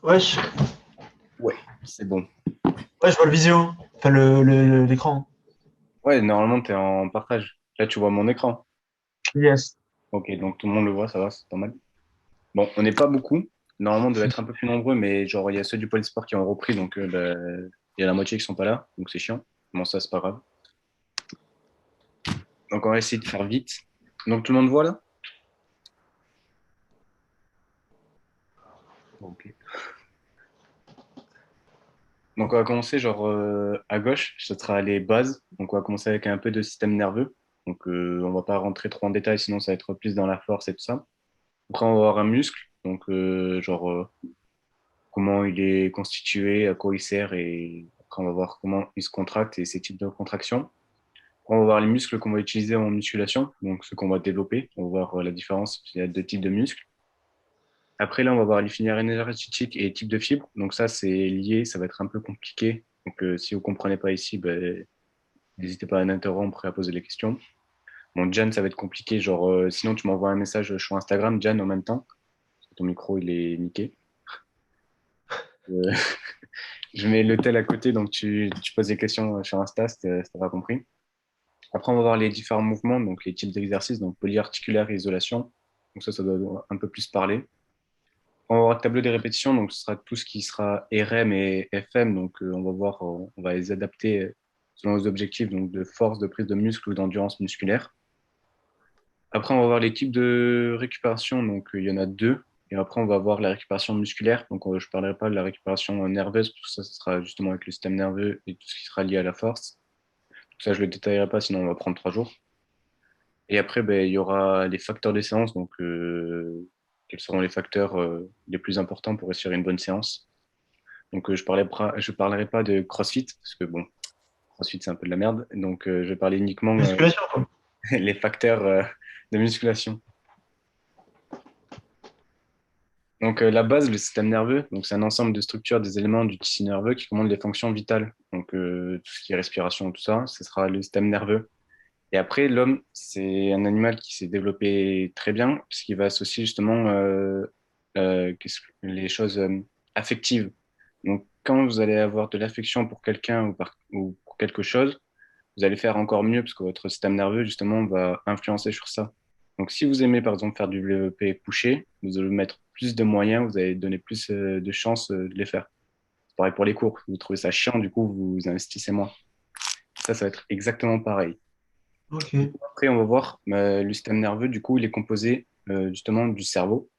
Wesh. Ouais, c'est bon. Ouais, je vois le visio. Enfin, l'écran. Ouais, normalement, tu es en partage. Là, tu vois mon écran. Yes. Ok, donc tout le monde le voit, ça va, c'est pas mal. Bon, on n'est pas beaucoup. Normalement, on devait être un peu plus nombreux, mais genre, il y a ceux du pôle sport qui ont repris, donc bah, il y a la moitié qui sont pas là, donc c'est chiant. Bon, ça, c'est pas grave. Donc, on va essayer de faire vite. Donc, tout le monde voit là? Ok. Donc, on va commencer genre à gauche, ce sera les bases. Donc, on va commencer avec un peu de système nerveux. Donc, on va pas rentrer trop en détail, sinon ça va être plus dans la force et tout ça. Après, on va avoir un muscle, donc genre comment il est constitué, à quoi il sert, et après, on va voir comment il se contracte et ses types de contractions. Après, on va voir les muscles qu'on va utiliser en musculation, donc ceux qu'on va développer. On va voir la différence. Il y a deux types de muscles. Après, là, on va voir les filières énergétiques et les types de fibres. Donc ça, c'est lié, ça va être un peu compliqué. Donc si vous comprenez pas ici, ben, n'hésitez pas à m'interrompre et à poser les questions. Bon, Jan, ça va être compliqué. Genre, sinon, tu m'envoies un message sur Instagram, Jan, en même temps. Ton micro, il est niqué. Euh, je mets le tel à côté, donc tu poses des questions sur Insta, si t'as pas compris. Après, on va voir les différents mouvements, donc les types d'exercices, donc polyarticulaire et isolation. Donc ça doit un peu plus parler. On va voir le tableau des répétitions, donc ce sera tout ce qui sera RM et FM. Donc on va voir, on va les adapter selon nos objectifs, donc de force, de prise de muscle ou d'endurance musculaire. Après, on va voir les types de récupération, donc il y en a deux. Et après, on va voir la récupération musculaire. Donc je ne parlerai pas de la récupération nerveuse, parce que ça sera justement avec le système nerveux et tout ce qui sera lié à la force. Tout ça, je ne le détaillerai pas, sinon on va prendre 3 jours. Et après, ben, il y aura les facteurs des séances, donc quels seront les facteurs les plus importants pour réussir une bonne séance. Donc je parlerai pas de CrossFit, parce que bon, CrossFit c'est un peu de la merde. Donc je vais parler uniquement Musculation, quoi. les facteurs de musculation. Donc la base, le système nerveux, donc c'est un ensemble de structures des éléments du tissu nerveux qui commandent les fonctions vitales. Donc tout ce qui est respiration, tout ça, ce sera le système nerveux. Et après, l'homme, c'est un animal qui s'est développé très bien, puisqu'il va associer justement les choses affectives. Donc, quand vous allez avoir de l'affection pour quelqu'un ou pour quelque chose, vous allez faire encore mieux, parce que votre système nerveux, justement, va influencer sur ça. Donc, si vous aimez, par exemple, faire du développé couché, vous allez mettre plus de moyens, vous allez donner plus de chances de les faire. C'est pareil pour les cours. Vous trouvez ça chiant, du coup, vous investissez moins. Ça va être exactement pareil. Du Ok. coup, après, on va voir le système nerveux. Du coup, il est composé justement du cerveau,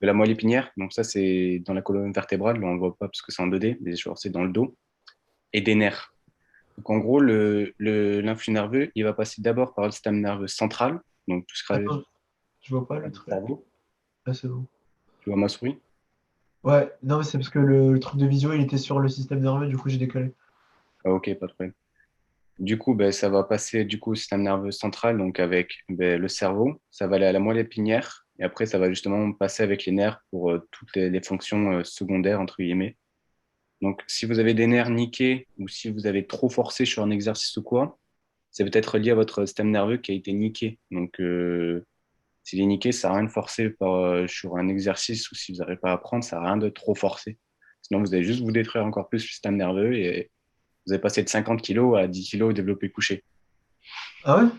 de la moelle épinière. Donc ça, c'est dans la colonne vertébrale. Là, on ne le voit pas parce que c'est en 2D, mais genre, c'est dans le dos. Et des nerfs. Donc en gros, l'influx nerveux, il va passer d'abord par le système nerveux central. Donc tout ce qui est Attends, je vois pas le du truc. cerveau. Ah, c'est bon. Tu vois ma souris? Ouais, non, mais c'est parce que le truc de visio, il était sur le système nerveux, du coup, j'ai décalé. Ah, ok, pas de problème. Du coup, ben, ça va passer du coup au système nerveux central, donc avec ben, le cerveau. Ça va aller à la moelle épinière. Et après, ça va justement passer avec les nerfs pour toutes les fonctions secondaires, entre guillemets. Donc, si vous avez des nerfs niqués ou si vous avez trop forcé sur un exercice ou quoi, c'est peut-être lié à votre système nerveux qui a été niqué. Donc, s'il est niqué, ça sert à rien de forcer sur un exercice ou si vous n'arrivez pas à apprendre, ça sert à rien de trop forcer. Sinon, vous allez juste vous détruire encore plus le système nerveux et vous allez passer de 50 kilos à 10 kilos développé couché. Ah ouais?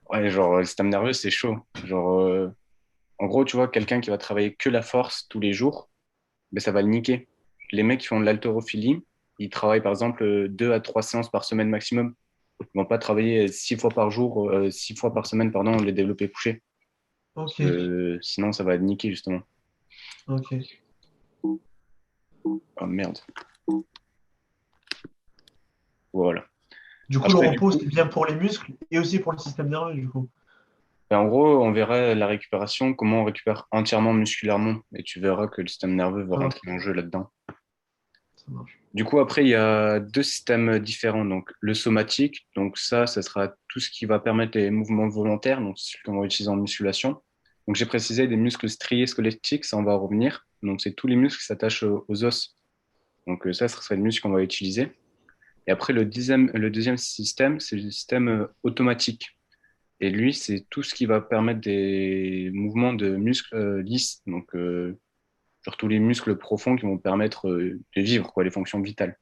Ouais, genre, le système nerveux, c'est chaud. Genre, en gros, tu vois, quelqu'un qui va travailler que la force tous les jours, ben, ça va le niquer. Les mecs qui font de l'haltérophilie, ils travaillent par exemple 2 à 3 séances par semaine maximum. Ils vont pas travailler 6 fois par jour, 6 fois par semaine, pardon, les développés couchés. Parce Ok. que sinon, ça va être niqué, justement. Ok. Ah merde. Voilà. Du coup, le Après, du repos, coup, c'est bien pour les muscles et aussi pour le système nerveux, du coup. ben, en gros, on verra la récupération, comment on récupère entièrement musculairement. Et tu verras que le système nerveux va Ah, rentrer en jeu là-dedans. ça marche. Du coup, après, il y a deux systèmes différents. Donc, le somatique, donc ça sera tout ce qui va permettre les mouvements volontaires, donc c'est ce qu'on va utiliser en musculation. Donc, j'ai précisé des muscles striés squelettiques, ça on va revenir. Donc, c'est tous les muscles qui s'attachent aux os. Donc, ça serait le muscle qu'on va utiliser. Et après, le deuxième système, c'est le système automatique. Et lui, c'est tout ce qui va permettre des mouvements de muscles lisses. Donc, genre tous les muscles profonds qui vont permettre de vivre, quoi, les fonctions vitales.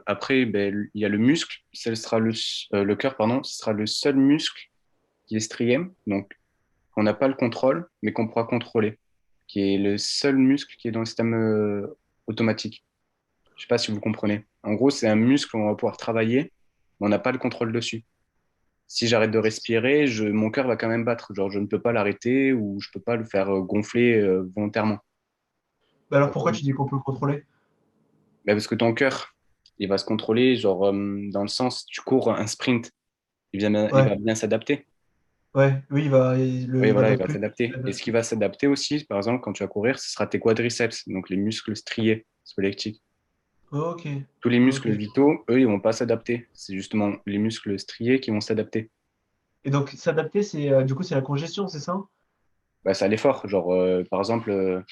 Après, ben, il y a le muscle. Ce sera le cœur, pardon. Ce sera le seul muscle qui est strié. Donc, on n'a pas le contrôle, mais qu'on pourra contrôler. Qui est le seul muscle qui est dans le système automatique. Je sais pas si vous comprenez. En gros, c'est un muscle qu'on va pouvoir travailler, mais on n'a pas le contrôle dessus. Si j'arrête de respirer, mon cœur va quand même battre. Genre, je ne peux pas l'arrêter ou je peux pas le faire gonfler volontairement. Bah alors pourquoi tu dis qu'on peut le contrôler? Mais parce que ton cœur, il va se contrôler, genre, dans le sens, tu cours un sprint, il Ouais, va bien s'adapter. ouais, oui, Oui, il va voilà, il d'autres va plus. s'adapter. Et ce qui va s'adapter aussi, par exemple, quand tu vas courir, ce sera tes quadriceps, donc les muscles striés squelettiques. Ok, Tous les ok. muscles vitaux, eux, ils vont pas s'adapter. C'est justement les muscles striés qui vont s'adapter. Et donc s'adapter, c'est du coup c'est la congestion, c'est ça? Bah, c'est à l'effort. Genre, par exemple,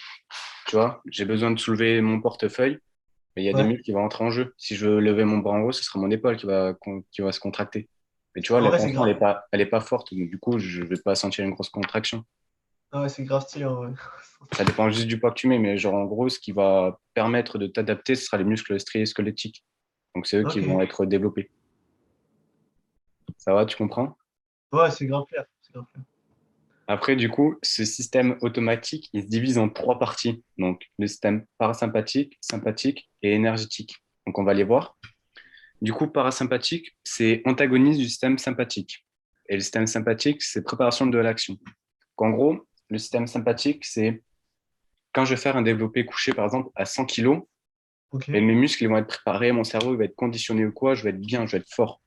tu vois, j'ai besoin de soulever mon portefeuille, mais il y a des Ouais. muscles qui vont entrer en jeu. Si je veux lever mon bras en haut, ce sera mon épaule qui va se contracter. Mais tu vois, En la vrai, c'est tension, grave. elle est pas forte. Donc, du coup, je vais pas sentir une grosse contraction. Ah ouais, c'est grave stylé en vrai. Ça dépend juste du poids que tu mets, mais genre, en gros, ce qui va permettre de t'adapter, ce sera les muscles striés squelettiques. Donc, c'est eux qui vont Ok. être développés. Ça va, tu comprends? Ouais, c'est grave clair. C'est grave clair. Après, du coup, ce système automatique, il se divise en trois parties. Donc, le système parasympathique, sympathique et énergétique. Donc, on va les voir. Du coup, parasympathique, c'est antagoniste du système sympathique. Et le système sympathique, c'est préparation de l'action. Donc, en gros, le système sympathique, c'est quand je vais faire un développé couché, par exemple, à 100 kilos, Ok. et mes muscles ils vont être préparés, mon cerveau il va être conditionné ou quoi, je vais être bien, je vais être fort.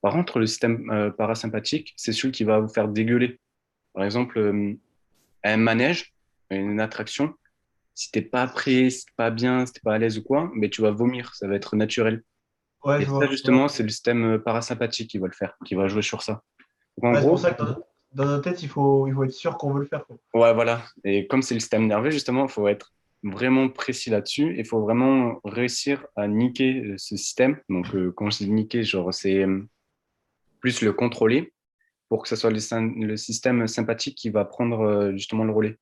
Par contre, le système parasympathique, c'est celui qui va vous faire dégueuler. Par exemple, à un manège, une attraction, si t'es pas prêt, si t'es pas bien, si t'es pas à l'aise ou quoi, mais tu vas vomir, ça va être naturel. Ouais, Et je ça, vois. Ouais. justement, c'est le système parasympathique qui va le faire, qui va jouer sur ça. Donc, en Ouais, c'est pour gros, ça que dans notre tête, il faut être sûr qu'on veut le faire, quoi. ouais, voilà. Et comme c'est le système nerveux, justement, il faut être vraiment précis là-dessus. Il faut vraiment réussir à niquer ce système. Donc, quand je dis niquer, genre, c'est plus le contrôler pour que ce soit le système sympathique qui va prendre justement le relais.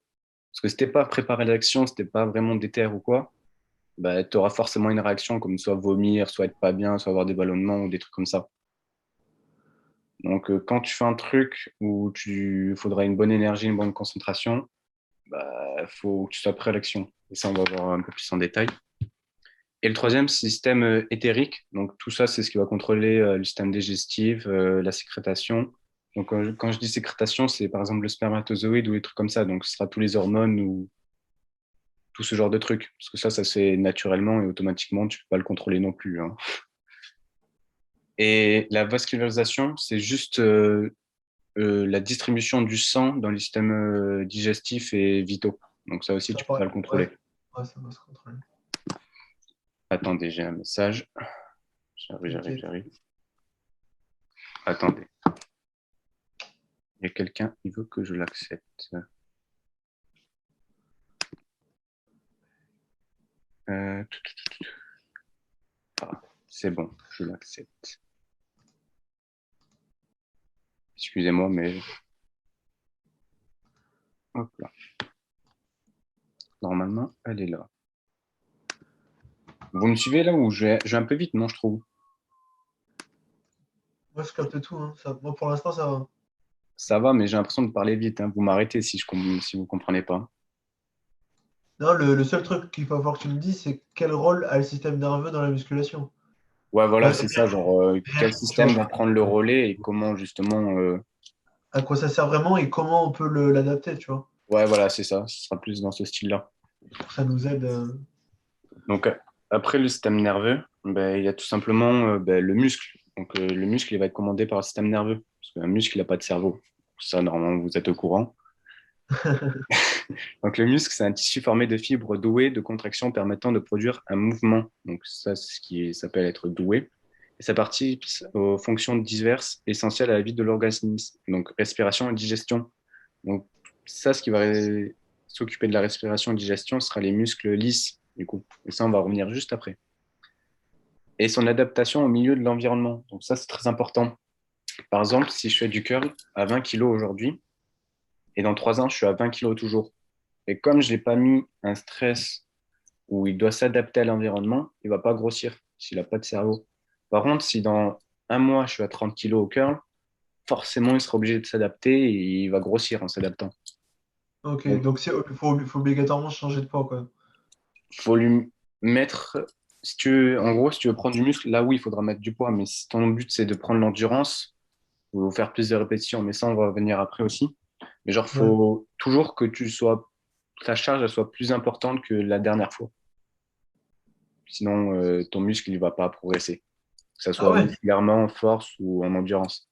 Parce que si t'es pas préparé à l'action, si t'es pas vraiment déter ou quoi, bah, tu auras forcément une réaction comme soit vomir, soit être pas bien, soit avoir des ballonnements ou des trucs comme ça. Donc, quand tu fais un truc où tu faudra une bonne énergie, une bonne concentration, bah, faut que tu sois prêt à l'action. Et ça, on va voir un peu plus en détail. Et le troisième, système éthérique. Donc, tout ça, c'est ce qui va contrôler le système digestif, la sécrétation. Donc, quand je dis sécrétation, c'est par exemple le spermatozoïde ou les trucs comme ça. Donc, ce sera tous les hormones ou tout ce genre de trucs. Parce que ça se fait naturellement et automatiquement, tu peux pas le contrôler non plus, hein. Et la vascularisation, c'est juste la distribution du sang dans les systèmes digestifs et vitaux. Donc ça aussi, Ça tu peux pas paraît. le Ouais. contrôler. Ouais, ça va se contrôler. Attendez, j'ai un message. T'inquiète. J'arrive. Attendez, il y a quelqu'un, il veut que je l'accepte. Ah, c'est bon, je l'accepte. Excusez-moi, mais hop là. Normalement, elle est là. Vous me suivez là ou je vais un peu vite, non, je trouve. Moi, je capte tout, hein. Moi, pour l'instant, ça va. Ça va, mais j'ai l'impression de parler vite, hein. Vous m'arrêtez si vous comprenez pas. Non, le seul truc qu'il va falloir que tu me dises, c'est quel rôle a le système nerveux dans la musculation. Ouais, voilà, Euh, c'est ça, genre quel tu système vois, va prendre le relais et comment justement. à quoi ça sert vraiment et comment on peut l'adapter, tu vois. Ouais, voilà, c'est ça. Ce sera plus dans ce style-là. Pour que ça nous aide. Donc après le système nerveux, ben, il y a tout simplement ben, le muscle. Donc le muscle, il va être commandé par le système nerveux parce qu'un muscle, il n'a pas de cerveau. Ça, normalement, vous êtes au courant. Donc le muscle, c'est un tissu formé de fibres douées de contraction permettant de produire un mouvement. Donc ça, c'est ce qui s'appelle être doué. Et ça participe aux fonctions diverses essentielles à la vie de l'organisme. Donc respiration et digestion. Donc ça, ce qui va s'occuper de la respiration et digestion sera les muscles lisses, du coup. Et ça, on va revenir juste après. Et son adaptation au milieu de l'environnement. Donc ça, c'est très important. Par exemple, si je fais du curl à 20 kilos aujourd'hui, et dans 3 ans, je suis à 20 kilos toujours. Et comme je n'ai pas mis un stress où il doit s'adapter à l'environnement, il ne va pas grossir s'il n'a pas de cerveau. Par contre, si dans un mois, je suis à 30 kilos au curl, forcément, il sera obligé de s'adapter et il va grossir en s'adaptant. Ok, Donc, donc faut obligatoirement changer de poids, quoi. il faut lui mettre, si tu veux, en gros, si tu veux prendre du muscle, là oui, il faudra mettre du poids, mais si ton but c'est de prendre l'endurance, il faut faire plus de répétitions, mais ça, on va venir après aussi. Mais genre, Ouais. faut toujours que ta charge elle soit plus importante que la dernière fois. Sinon, ton muscle, il va pas progresser. Que ça Ah soit ouais? musculairement, en force ou en endurance.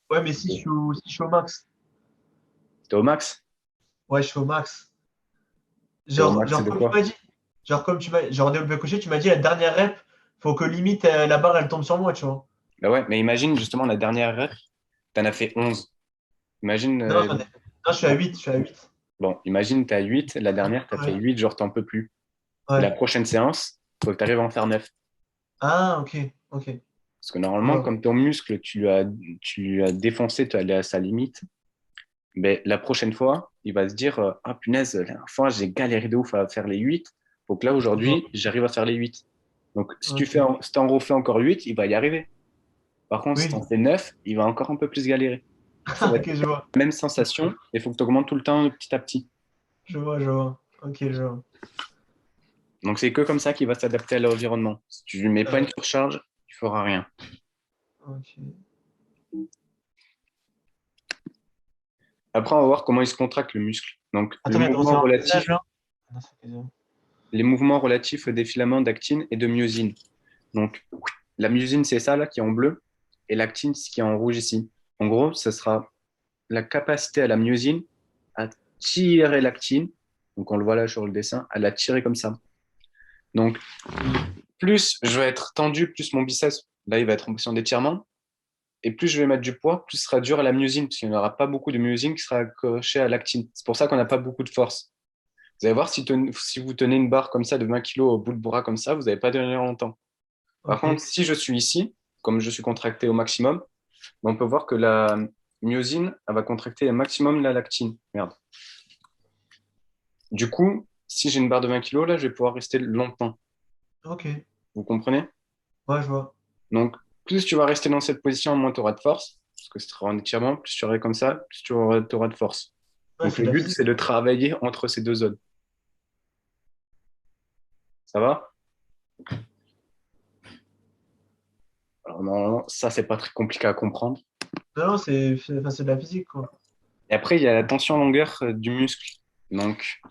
Ouais, mais si je suis au max. T'es au max? Ouais, je suis au max. T'es au max, c'est Genre de comme tu quoi? m'as dit. Genre développé couché, tu m'as dit la dernière rep, faut que limite la barre elle tombe sur moi, tu vois. Bah ouais, mais imagine justement la dernière rep, t'en as fait 11. Imagine, Non, non, je suis à 8, je suis à 8. bon, imagine t'as 8, la dernière, t'as fait Ouais. 8, genre t'en peux plus. La Ouais. prochaine séance, faut que tu arrives à en faire 9. Ah, ok, ok. Parce que Je normalement, vois. comme ton muscle, tu l'as défoncé, tu es allé à sa limite, ben, la prochaine fois, il va se dire ah punaise, la dernière fois, j'ai galéré de ouf à faire les 8. Donc là, Je vois. aujourd'hui, j'arrive à faire les 8. Donc Ok. si t'en refais encore 8, il va y arriver. Par contre, si Oui. t'en fais 9, il va encore un peu plus galérer. Ça va être Ok, je vois. la même sensation, et il faut que tu augmentes tout le temps petit à petit. Je vois, je vois. Ok, je vois. Donc c'est que comme ça qu'il va s'adapter à l'environnement. Si tu lui mets pas une Euh, surcharge, il fera rien. ok. Après, on va voir comment il se contracte le muscle. Donc, Attends, il vient de recevoir un message là. Ah, c'est quasiment- les mouvements relatifs des filaments d'actine et de myosine. Donc, la myosine, c'est ça là qui est en bleu, et l'actine, c'est ce qui est en rouge ici. En gros, ce sera la capacité à la myosine à tirer l'actine. Donc, on le voit là sur le dessin, à la tirer comme ça. Donc, plus je vais être tendu, plus mon biceps, là, il va être en position d'étirement. Et plus je vais mettre du poids, plus ce sera dur à la myosine, parce qu'il n'y aura pas beaucoup de myosine qui sera accrochée à l'actine. C'est pour ça qu'on n'a pas beaucoup de force. Vous allez voir, si vous tenez une barre comme ça de 20 kilos au bout de bras comme ça, vous n'allez pas tenir longtemps. Par contre, Ok. si je suis ici, comme je suis contracté au maximum, on peut voir que la myosine elle va contracter au maximum la lactine. Merde. Du coup, si j'ai une barre de 20 kilos, là, je vais pouvoir rester longtemps. Ok. Vous comprenez? Ouais, je vois. Donc, plus tu vas rester dans cette position, moins tu auras de force. Parce que ce sera en étirement, plus tu auras comme ça, plus tu auras de force. Ouais, Donc, c'est le de la but, physique. c'est de travailler entre ces deux zones. Ça va? Alors, normalement, ça, c'est pas très compliqué à comprendre. Non, non, enfin, c'est de la physique, quoi. Et après, il y a la tension longueur du muscle. Donc,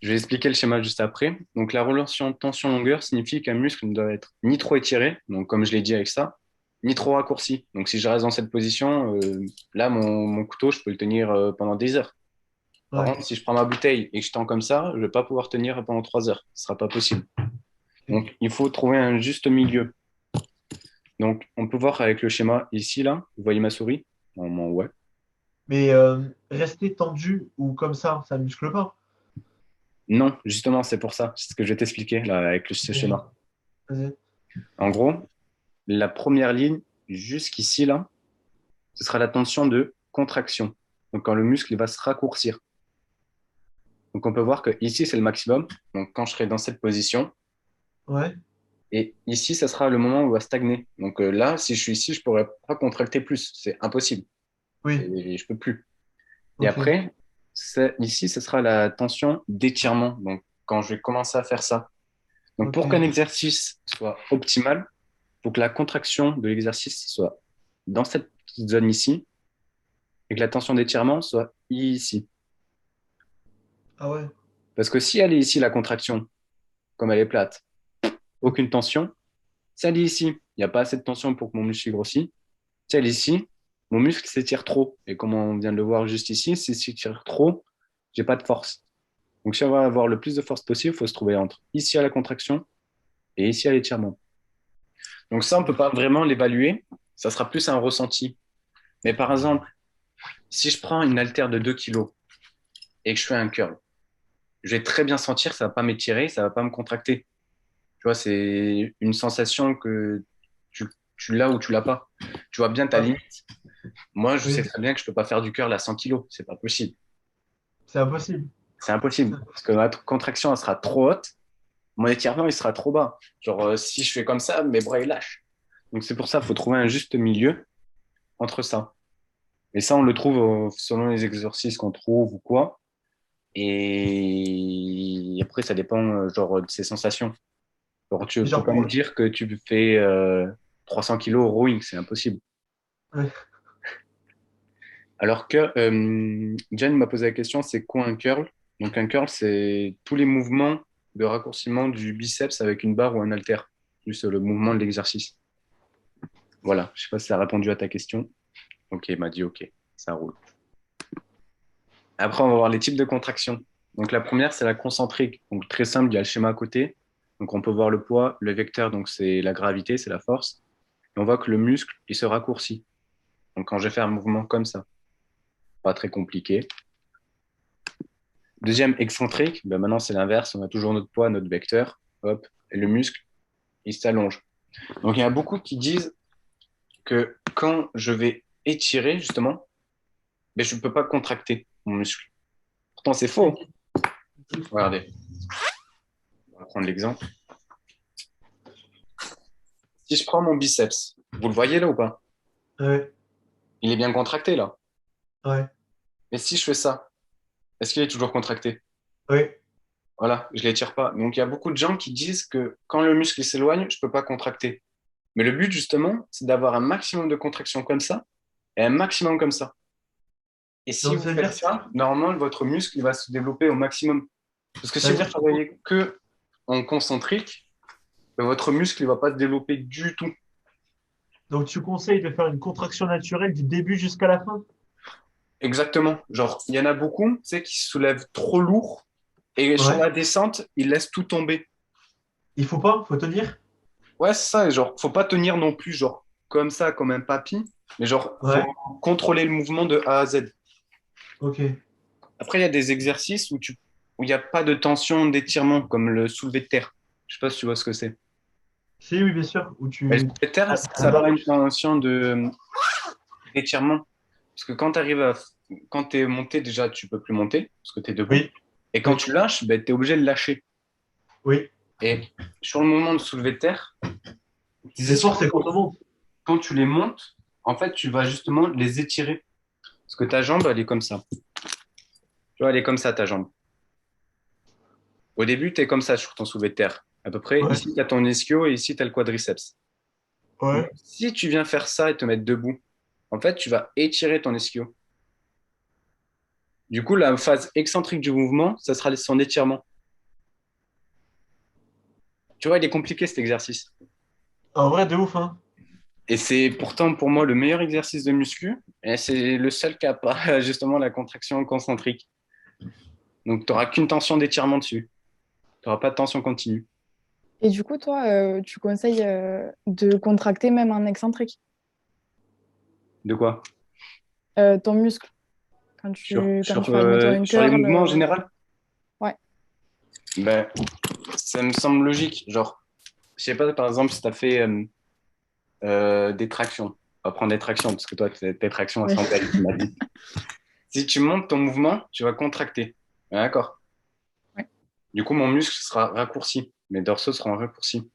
je vais expliquer le schéma juste après. Donc, la relation tension-longueur signifie qu'un muscle ne doit être ni trop étiré, donc comme je l'ai dit avec ça, ni trop raccourci. Donc, si je reste dans cette position, là, mon couteau, je peux le tenir pendant des heures. Par Ouais. contre, si je prends ma bouteille et que je tends comme ça, je ne vais pas pouvoir tenir pendant 3 heures. Ce ne sera pas possible. Ok. Donc, il faut trouver un juste milieu. Donc, on peut voir avec le schéma ici, là. Vous voyez ma souris? Normalement, ouais. Mais rester tendu ou comme ça muscle pas. Non, justement, c'est pour ça. C'est ce que je vais t'expliquer là avec ce Vas-y. schéma. Vas-y. En gros, la première ligne jusqu'ici, là, ce sera la tension de contraction. Donc, quand le muscle il va se raccourcir. Donc, on peut voir que ici, c'est le maximum. Donc, quand je serai dans cette position, Ouais. et ici, ça sera le moment où il va stagner. Donc, là, si je suis ici, je ne pourrais pas contracter plus. C'est impossible. Oui. Je ne peux plus. Et Ok. après, ici, ce sera la tension d'étirement. Donc, quand je vais commencer à faire ça. Donc, Ok. pour qu'un exercice soit optimal, il faut que la contraction de l'exercice soit dans cette zone ici et que la tension d'étirement soit ici. Ah ouais. Parce que si elle est ici, la contraction, comme elle est plate, aucune tension. Si elle est ici, il n'y a pas assez de tension pour que mon muscle grossit. Si elle est ici, mon muscle s'étire trop. Et comme on vient de le voir juste ici, s'il s'étire trop, j'ai pas de force. Donc si on va avoir le plus de force possible, il faut se trouver entre ici à la contraction et ici à l'étirement. Donc ça, on ne peut pas vraiment l'évaluer. Ça sera plus un ressenti. Mais par exemple, si je prends une haltère de 2 kilos et que je fais un curl, je vais très bien sentir que ça va pas m'étirer, ça va pas me contracter. Tu vois, c'est une sensation que tu tu l'as ou tu l'as pas. Tu vois bien ta Ah, limite. Moi, je sais oui, très bien que je peux pas faire du curl à 100 kilos. C'est pas possible. c'est impossible. C'est impossible. Parce que ma contraction, elle sera trop haute. Mon étirement, il sera trop bas. Genre, si je fais comme ça, mes bras, ils lâchent. Donc, c'est pour ça qu'il faut trouver un juste milieu entre ça. Et ça, on le trouve selon les exercices qu'on trouve ou quoi. Et après, ça dépend, genre, de ses sensations. Genre, tu Et peux genre, pas me dire que tu fais 300 kilos rowing, c'est impossible. ouais. Alors que Jen m'a posé la question, c'est quoi un curl? Donc un curl, c'est tous les mouvements de raccourcissement du biceps avec une barre ou un haltère, plus le mouvement de l'exercice. Voilà, je sais pas si ça a répondu à ta question. Ok, il m'a dit ok, ça roule. Après, on va voir les types de contractions. Donc la première, c'est la concentrique. Donc très simple, il y a le schéma à côté. Donc on peut voir le poids, le vecteur, donc c'est la gravité, c'est la force. Et on voit que le muscle, il se raccourcit. Donc quand je fais un mouvement comme ça, pas très compliqué. Deuxième, excentrique, ben maintenant c'est l'inverse, on a toujours notre poids, notre vecteur, hop, et le muscle, il s'allonge. Donc il y a beaucoup qui disent que quand je vais étirer, justement, ben, je ne peux pas contracter mon muscle. Pourtant, c'est faux. Regardez, on va prendre l'exemple. Si je prends mon biceps, vous le voyez là ou pas? Ouais, Il est bien contracté là. ouais, Mais si je fais ça, est-ce qu'il est toujours contracté? ouais. Voilà, je ne l'étire pas. Donc il y a beaucoup de gens qui disent que quand le muscle il s'éloigne, je ne peux pas contracter. Mais le but, justement, c'est d'avoir un maximum de contraction comme ça et un maximum comme ça. Et si Donc, vous faites c'est-à-dire, ça, normalement, votre muscle il va se développer au maximum. Parce que si vous c'est-à-dire, travaillez que en concentrique, ben, votre muscle ne va pas se développer du tout. donc tu conseilles de faire une contraction naturelle du début jusqu'à la fin? Exactement. Genre, il y en a beaucoup, tu sais, qui se soulèvent trop lourd et sur Ouais. la descente, ils laissent tout tomber. Il faut pas, faut tenir? Ouais, c'est ça. Genre, faut pas tenir non plus, genre, comme ça, comme un papy, mais genre, faut Ouais. contrôler le mouvement de A à Z. Ok. Après, il y a des exercices où il n'y a pas de tension d'étirement, comme le soulevé de terre. Je sais pas si tu vois ce que c'est. Si, oui, bien sûr. Où Mais le tu. soulevé de terre, Ah, ça n'a pas une tension d'étirement. Parce que quand tu es monté, déjà, tu peux plus monter, parce que tu es debout. oui, Et quand oui, tu lâches, ben, tu es obligé de lâcher. oui. Et sur le moment de soulevé de terre, tes Les forces, ischios, c'est quand on monte. quand tu les montes, en fait, tu vas justement les étirer. Parce que ta jambe, elle est comme ça. Tu vois, elle est comme ça, ta jambe. Au début, tu es comme ça sur ton soulevé de terre. À peu près, Ouais, ici, tu as ton ischio et ici, tu as le quadriceps. Donc, ouais. si tu viens faire ça et te mettre debout, en fait, tu vas étirer ton ischio. Du coup, la phase excentrique du mouvement, ça sera son étirement. Tu vois, il est compliqué cet exercice. En vrai, de ouf, hein. Et c'est pourtant pour moi le meilleur exercice de muscu. Et c'est le seul qui n'a pas justement la contraction concentrique. Donc, tu n'auras qu'une tension d'étirement dessus. Tu n'auras pas de tension continue. Et du coup, toi, tu conseilles de contracter même un excentrique, De quoi? ton muscle, Sur, quand sur, tu fais, admettons, une sur les curl. mouvements en général? Ouais. Ben, ça me semble logique. Genre, je sais pas, par exemple, si tu as fait des tractions. On va prendre des tractions, parce que toi, tes tractions, elles Oui. sont belles, tu m'as dit. Si tu montes ton mouvement, tu vas contracter. D'accord. Ouais. Du coup, mon muscle sera raccourci. Mes dorsaux seront raccourcis.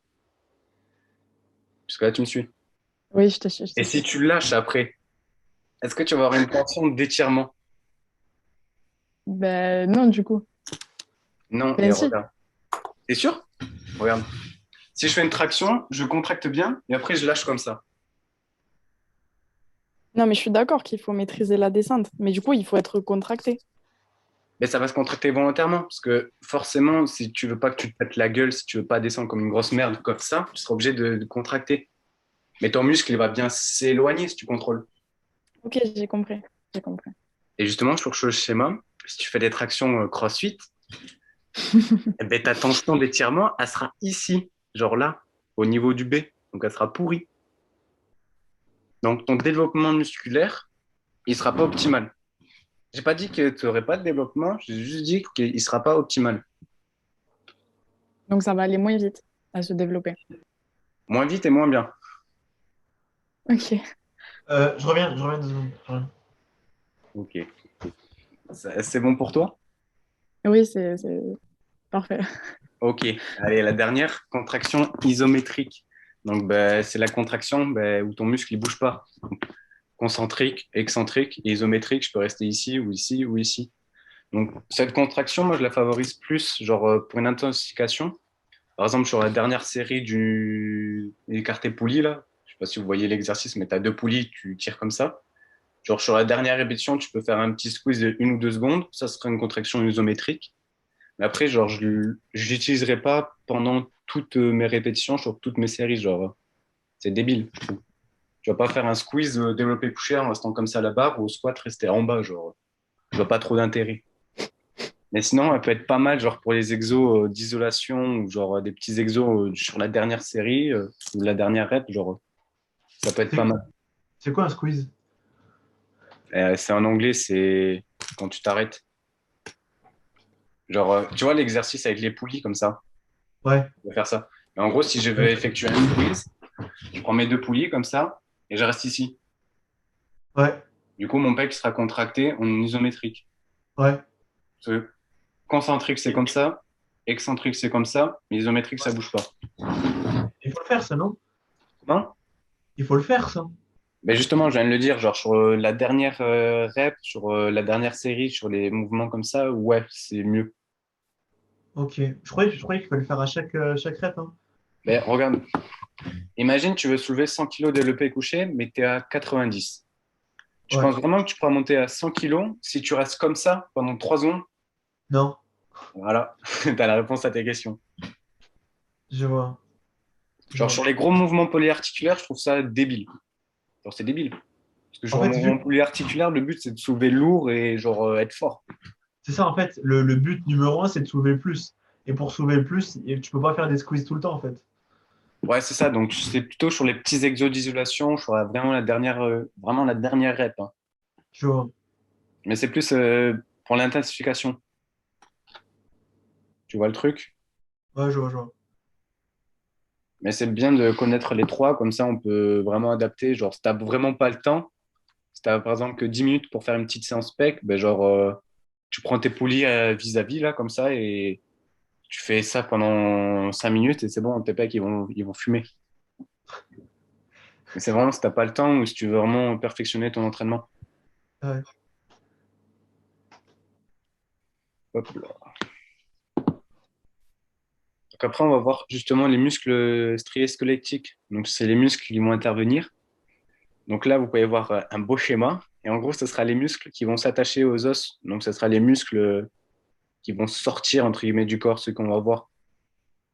Parce que là, tu me suis. Oui, je Et te si suis. tu lâches après, est-ce que tu vas avoir une tension d'étirement? Ben non, du coup. Non, et Ben si. regarde. T'es sûr? Regarde. Si je fais une traction, je contracte bien et après je lâche comme ça. Non, mais je suis d'accord qu'il faut maîtriser la descente. Mais du coup, il faut être contracté. Mais ça va se contracter volontairement parce que forcément, si tu veux pas que tu te pètes la gueule, si tu veux pas descendre comme une grosse merde comme ça, tu seras obligé de contracter. Mais ton muscle, il va bien s'éloigner si tu contrôles. Ok, j'ai compris. J'ai compris. Et justement, sur ce schéma, si tu fais des tractions CrossFit, eh ben, ta tension d'étirement, elle sera ici, genre là, au niveau du B. Donc, elle sera pourrie. Donc, ton développement musculaire, il sera pas optimal. J'ai pas dit que tu n'aurais pas de développement, j'ai juste dit qu'il sera pas optimal. Donc ça va aller moins vite à se développer. Moins vite et moins bien. Ok. Je reviens 2 secondes. Je reviens. Ok. C'est bon pour toi? Oui, c'est parfait. Ok. Allez, la dernière, contraction isométrique. Donc, ben, c'est la contraction ben, où ton muscle ne bouge pas. Donc, concentrique, excentrique, et isométrique, je peux rester ici ou ici ou ici. Donc, cette contraction, moi, je la favorise plus, genre, pour une intensification. Par exemple, sur la dernière série du écarté poulie, là, je sais pas si vous voyez l'exercice, mais tu as 2 poulies, tu tires comme ça. Genre, sur la dernière répétition, tu peux faire un petit squeeze de 1 ou 2 secondes. Ça serait une contraction isométrique. Mais après, genre, je l'utiliserai pas pendant toutes mes répétitions, sur toutes mes séries. Genre, c'est débile. Tu vas pas faire un squeeze développé couché en restant comme ça à la barre ou au squat rester en bas. Genre, je vois pas trop d'intérêt. Mais sinon, elle peut être pas mal, genre pour les exos d'isolation ou genre des petits exos sur la dernière série ou la dernière rep, genre ça peut être pas C'est mal. c'est quoi un squeeze? C'est en anglais, c'est quand tu t'arrêtes. Genre, tu vois l'exercice avec les poulies comme ça, Ouais. je vais faire ça. Mais en gros, si je veux effectuer un squeeze, je prends mes 2 poulies comme ça et je reste ici. Ouais. Du coup, mon pec sera contracté en isométrique. Ouais. Parce que concentrique, c'est comme ça, excentrique, c'est comme ça, mais isométrique, ça bouge pas. Il faut le faire, ça, non? Comment? Il faut le faire, ça. Mais justement, je viens de le dire, genre sur la dernière rep, sur la dernière série, sur les mouvements comme ça, ouais, c'est mieux. Ok. Je croyais qu'il fallait le faire à chaque rep, hein. Mais regarde, imagine, tu veux soulever 100 kilos développé couché, mais tu es à 90. Tu Ouais. penses vraiment que tu pourras monter à 100 kilos si tu restes comme ça pendant 3 secondes? Non, Voilà, tu as la réponse à tes questions. je vois. Je Genre vois. sur les gros mouvements polyarticulaires, je trouve ça débile. Genre c'est débile. Parce que En sur un fait, mouvement polyarticulaire, le but c'est de soulever lourd et genre être fort. c'est ça, en fait. Le but numéro un, c'est de soulever le plus. Et pour soulever le plus, tu peux pas faire des squeezes tout le temps, en fait. Ouais, c'est ça. Donc c'est plutôt sur les petits exos d'isolation, je ferai vraiment la dernière rep, hein. Je vois. Mais c'est plus pour l'intensification. Tu vois le truc? Ouais, je vois, je vois. Mais c'est bien de connaître les trois, comme ça on peut vraiment adapter. Genre, si t'as vraiment pas le temps, si t'as par exemple que 10 minutes pour faire une petite séance spec, ben genre tu prends tes poulies vis-à-vis là, comme ça, et tu fais ça pendant 5 minutes et c'est bon, tes pecs ils vont fumer. Mais c'est vraiment si t'as pas le temps ou si tu veux vraiment perfectionner ton entraînement. Ouais. Hop là. Donc après, on va voir justement les muscles striés squelettiques. Donc, c'est les muscles qui vont intervenir. Donc là, vous pouvez voir un beau schéma. Et en gros, ce sera les muscles qui vont s'attacher aux os. Donc, ce sera les muscles qui vont sortir, entre guillemets, du corps, ceux qu'on va voir.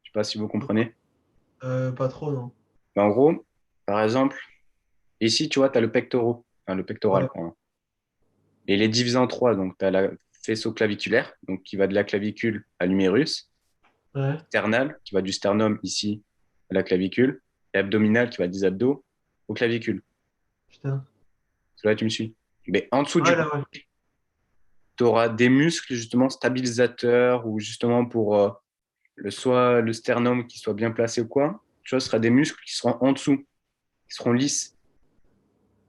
Je sais pas si vous comprenez. Pas trop, non. Mais en gros, par exemple, ici, tu vois, tu as le pectoral. Enfin, le pectoral, Ouais. pardon. Et il est divisé en trois. Donc, tu as la faisceau-claviculaire, donc qui va de la clavicule à l'humérus. Ouais. Sternal, qui va du sternum ici à la clavicule. Et abdominal, qui va des abdos aux clavicules. Putain. Là, tu me suis. Mais en dessous Ouais, du là, ouais. tu auras des muscles justement stabilisateurs ou justement pour soit le sternum qui soit bien placé ou quoi. Tu vois, ce sera des muscles qui seront en dessous, qui seront lisses,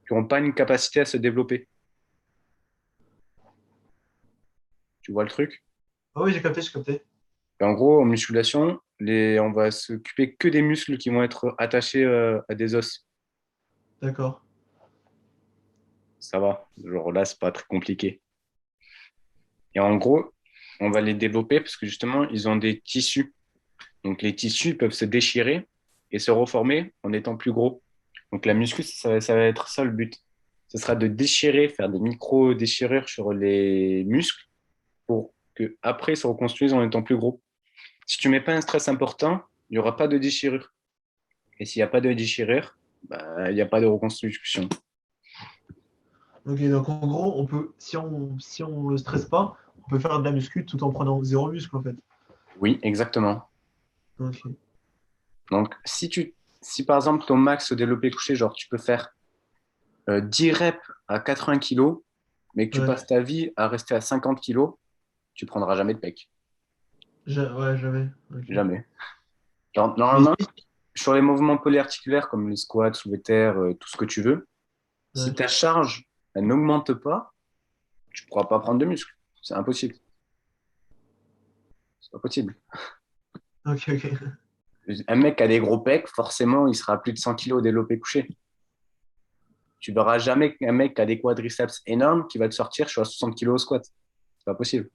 qui n'auront pas une capacité à se développer. Tu vois le truc? Ah oui, j'ai capté, j'ai capté. Et en gros, en musculation, on va s'occuper que des muscles qui vont être attachés à des os. D'accord. Ça va. Genre là, c'est pas très compliqué. Et en gros, on va les développer parce que justement, ils ont des tissus. Donc les tissus peuvent se déchirer et se reformer en étant plus gros. Donc la muscu, ça va être ça le but. Ce sera de déchirer, faire des micro-déchirures sur les muscles pour que après ils se reconstruisent en étant plus gros. Si tu mets pas un stress important, il n'y aura pas de déchirure. Et s'il n'y a pas de déchirure, bah, il n'y a pas de reconstruction. Ok, donc en gros, si on le stresse pas, on peut faire de la muscu tout en prenant zéro muscle, en fait. Oui, exactement. Ok. Donc si par exemple ton max développé couché, genre tu peux faire 10 reps à 80 kilos, mais que tu Ouais. passes ta vie à rester à 50 kilos, tu prendras jamais de pec. Ouais, j'avais. Ok. Jamais. Genre, Mais normalement, si. sur les mouvements polyarticulaires comme les squats, soulevés de terre, tout ce que tu veux, si Ouais. ta charge elle n'augmente pas, tu ne pourras pas prendre de muscle. C'est impossible. C'est pas possible. Ok, ok. Un mec qui a des gros pecs, forcément, il sera à plus de 100 kilos développé couché. Tu verras jamais un mec qui a des quadriceps énormes qui va te sortir, je suis à 60 kilos au squat. C'est pas possible.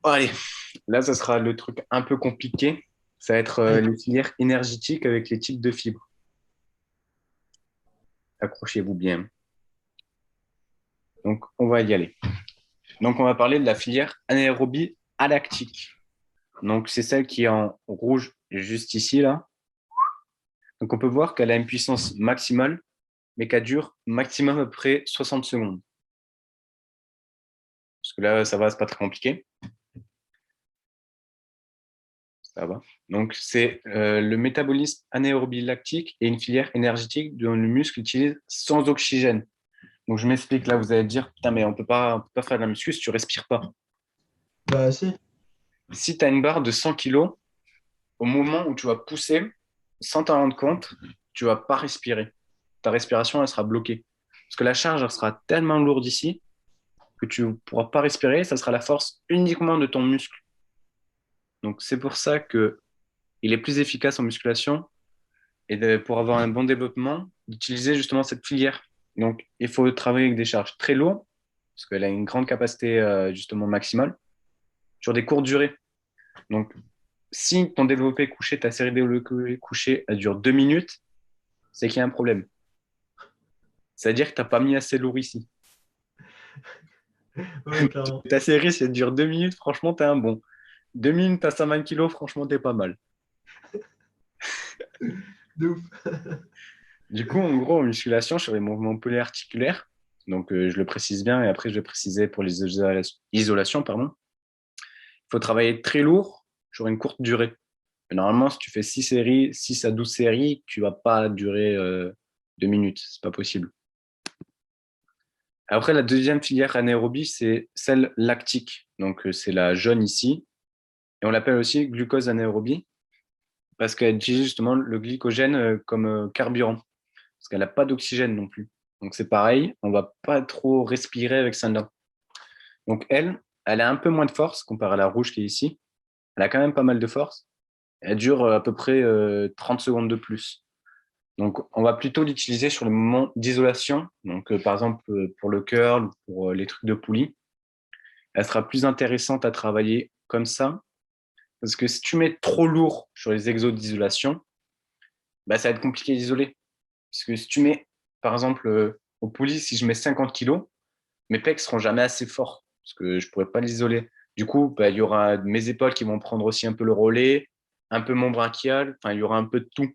Oh, allez, là, ça sera le truc un peu compliqué. Ça va être Allez. les filières énergétiques avec les types de fibres. Accrochez-vous bien. Donc, on va y aller. Donc, on va parler de la filière anaérobie alactique. Donc, c'est celle qui est en rouge juste ici, là. Donc, on peut voir qu'elle a une puissance maximale, mais qu'elle dure maximum à peu près 60 secondes. Parce que là, ça va, c'est pas très compliqué. Ça va. Donc, c'est le métabolisme anaérobie lactique et une filière énergétique dont le muscle utilise sans oxygène. Donc, je m'explique. Là, vous allez dire, putain, mais on peut pas faire de la muscu si tu respires pas. Bah, si. Si tu as une barre de 100 kilos, au moment où tu vas pousser, sans t'en rendre compte, tu vas pas respirer. Ta respiration, elle sera bloquée. Parce que la charge, elle sera tellement lourde ici que tu ne pourras pas respirer. Ça sera la force uniquement de ton muscle. Donc, c'est pour ça que il est plus efficace en musculation et pour avoir un bon développement, d'utiliser justement cette filière. Donc, il faut travailler avec des charges très lourdes parce qu'elle a une grande capacité justement maximale sur des courtes durées. Donc, si ton développé couché, ta série développé couché, elle dure 2 minutes, c'est qu'il y a un problème. C'est-à-dire que tu n'as pas mis assez lourd ici. Ouais, clairement. Ta série, si elle dure 2 minutes, franchement, tu es un bon. 2 minutes à 120 kilos, franchement, t'es pas mal. De ouf. Du coup, en gros, en musculation, sur les mouvements polyarticulaires, donc je le précise bien et après je vais préciser pour les isolations, pardon, il faut travailler très lourd sur une courte durée. Et normalement, si tu fais 6 séries, 6 à 12 séries, tu vas pas durer 2 minutes. C'est pas possible. Après, la deuxième filière anaérobie, c'est celle lactique. Donc, c'est la jaune ici. Et on l'appelle aussi glucose anaérobie parce qu'elle utilise justement le glycogène comme carburant. Parce qu'elle n'a pas d'oxygène non plus. Donc, c'est pareil, on va pas trop respirer avec celle-là. Donc, elle a un peu moins de force comparée à la rouge qui est ici. Elle a quand même pas mal de force. Elle dure à peu près 30 secondes de plus. Donc, on va plutôt l'utiliser sur les moments d'isolation. Donc, par exemple, pour le curl, pour les trucs de poulie. Elle sera plus intéressante à travailler comme ça. Parce que si tu mets trop lourd sur les exos d'isolation, bah, ça va être compliqué d'isoler. Parce que si tu mets, par exemple, au poulie, si je mets 50 kilos, mes pecs seront jamais assez forts. Parce que je pourrais pas l'isoler. Du coup, bah, il y aura mes épaules qui vont prendre aussi un peu le relais, un peu mon brachial. Enfin, il y aura un peu de tout.